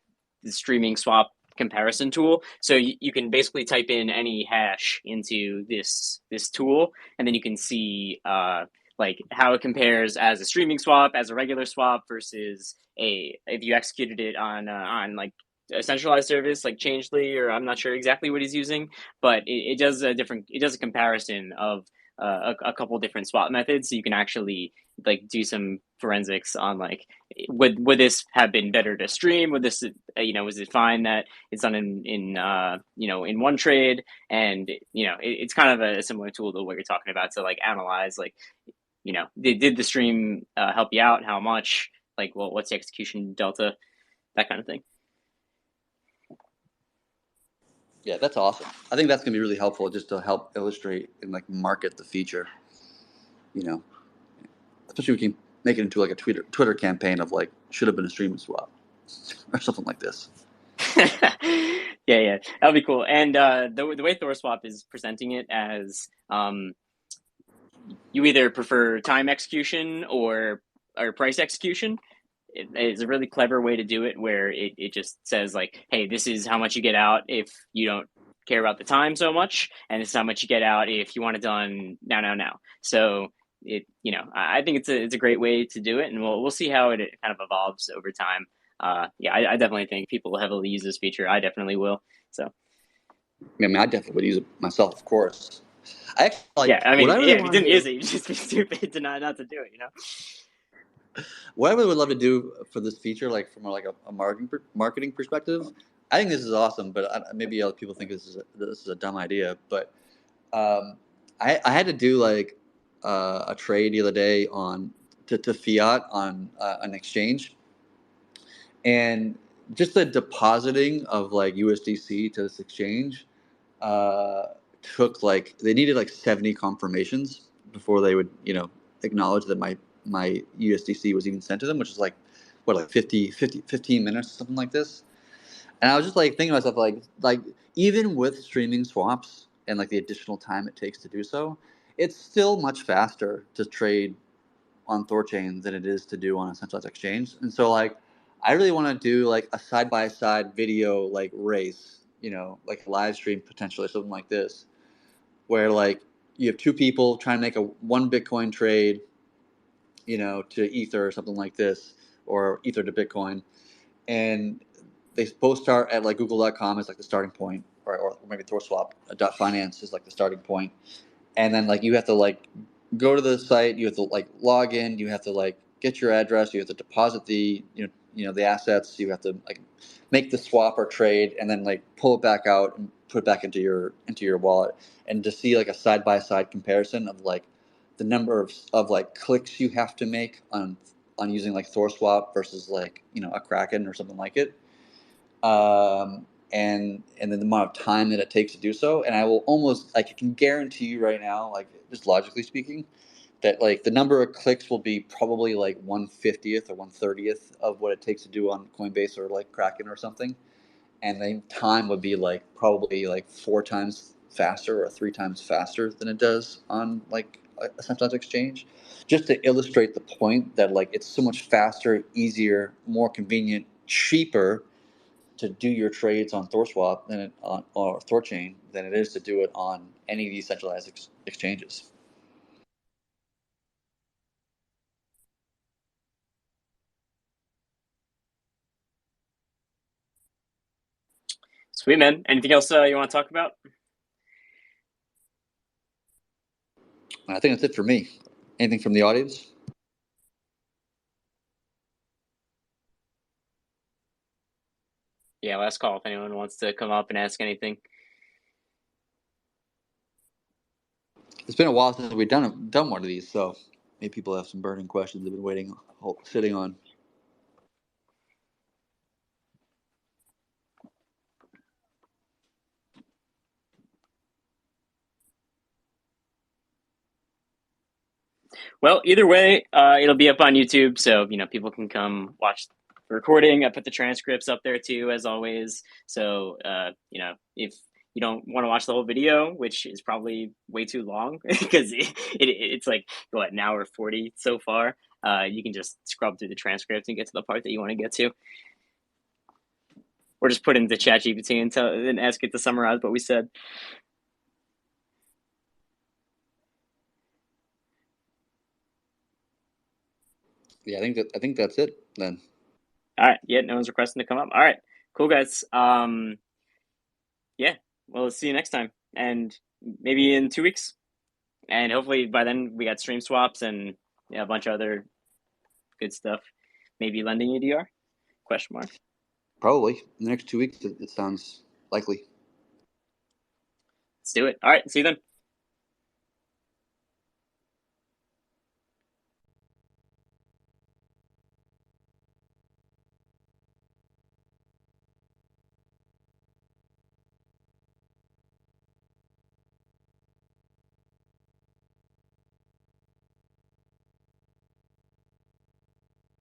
streaming swap comparison tool. So you can basically type in any hash into this tool, and then you can see how it compares as a streaming swap, as a regular swap, versus if you executed it on a centralized service like Changely, or I'm not sure exactly what he's using, but it does a comparison of a couple different swap methods, so you can actually like do some forensics on like would this have been better to stream? Would this was it fine that it's done in one trade? And it's kind of a similar tool to what you're talking about to like analyze like did the stream help you out? How much? Like, well, what's the execution delta? That kind of thing. Yeah, that's awesome. I think that's gonna be really helpful just to help illustrate and like market the feature. Especially we can make it into like a Twitter campaign of like should have been a streaming swap or something like this. Yeah, that'll be cool. And the way THORswap is presenting it as you either prefer time execution or price execution. It's a really clever way to do it where it just says like, hey, this is how much you get out if you don't care about the time so much, and this is how much you get out if you want it done now. So I think it's a great way to do it, and we'll see how it kind of evolves over time. I definitely think people will heavily use this feature. I definitely will. So I mean, I definitely would use it myself, of course. I actually yeah, I mean, what I really if you want to didn't do. use it, you'd just be stupid to not to do it. What I really would love to do for this feature, like from like a marketing perspective, I think this is awesome. But maybe other people think this is a dumb idea. But I had to do like a trade the other day on to fiat on an exchange, and just the depositing of like USDC to this exchange uh, took like they needed like 70 confirmations before they would acknowledge that my USDC was even sent to them, which is like what, like 15 minutes, something like this. And I was just like thinking to myself, like even with streaming swaps and like the additional time it takes to do so, it's still much faster to trade on THORChain than it is to do on a centralized exchange. And so like I really want to do like a side by side video like race, like a live stream potentially, something like this, where like you have two people trying to make a one Bitcoin trade, to Ether or something like this, or Ether to Bitcoin, and they both start at like google.com as like the starting point, or maybe THORswap.finance is like the starting point, and then like you have to like go to the site, you have to like log in, you have to like get your address, you have to deposit the the assets, you have to like make the swap or trade, and then like pull it back out and put it back into your wallet, and to see like a side by side comparison of like the number of like clicks you have to make on using like THORswap versus like a Kraken or something like it, and then the amount of time that it takes to do so. And I will almost like I can guarantee you right now, like just logically speaking, that like the number of clicks will be probably like 1/50th or 1/30th of what it takes to do on Coinbase or like Kraken or something, and the time would be like probably like 4 times faster or 3 times faster than it does on like a centralized exchange, just to illustrate the point that like it's so much faster, easier, more convenient, cheaper to do your trades on THORswap or THORChain than it is to do it on any of these centralized exchanges. Sweet, man. Anything else you want to talk about? I think that's it for me. Anything from the audience? Yeah, last call if anyone wants to come up and ask anything. It's been a while since we've done one of these, so maybe people have some burning questions they've been sitting on. Well, either way, it'll be up on YouTube, so people can come watch the recording. I put the transcripts up there too, as always. So if you don't want to watch the whole video, which is probably way too long because it's like what, an hour 40 so far, you can just scrub through the transcript and get to the part that you want to get to, or just put into ChatGPT and ask it to summarize what we said. Yeah, I think that's it then. All right. Yeah, no one's requesting to come up. All right. Cool, guys. Yeah. Well, see you next time, and maybe in 2 weeks. And hopefully by then we got stream swaps and yeah, a bunch of other good stuff. Maybe lending ADR? Question mark. Probably in the next 2 weeks. It sounds likely. Let's do it. All right. See you then.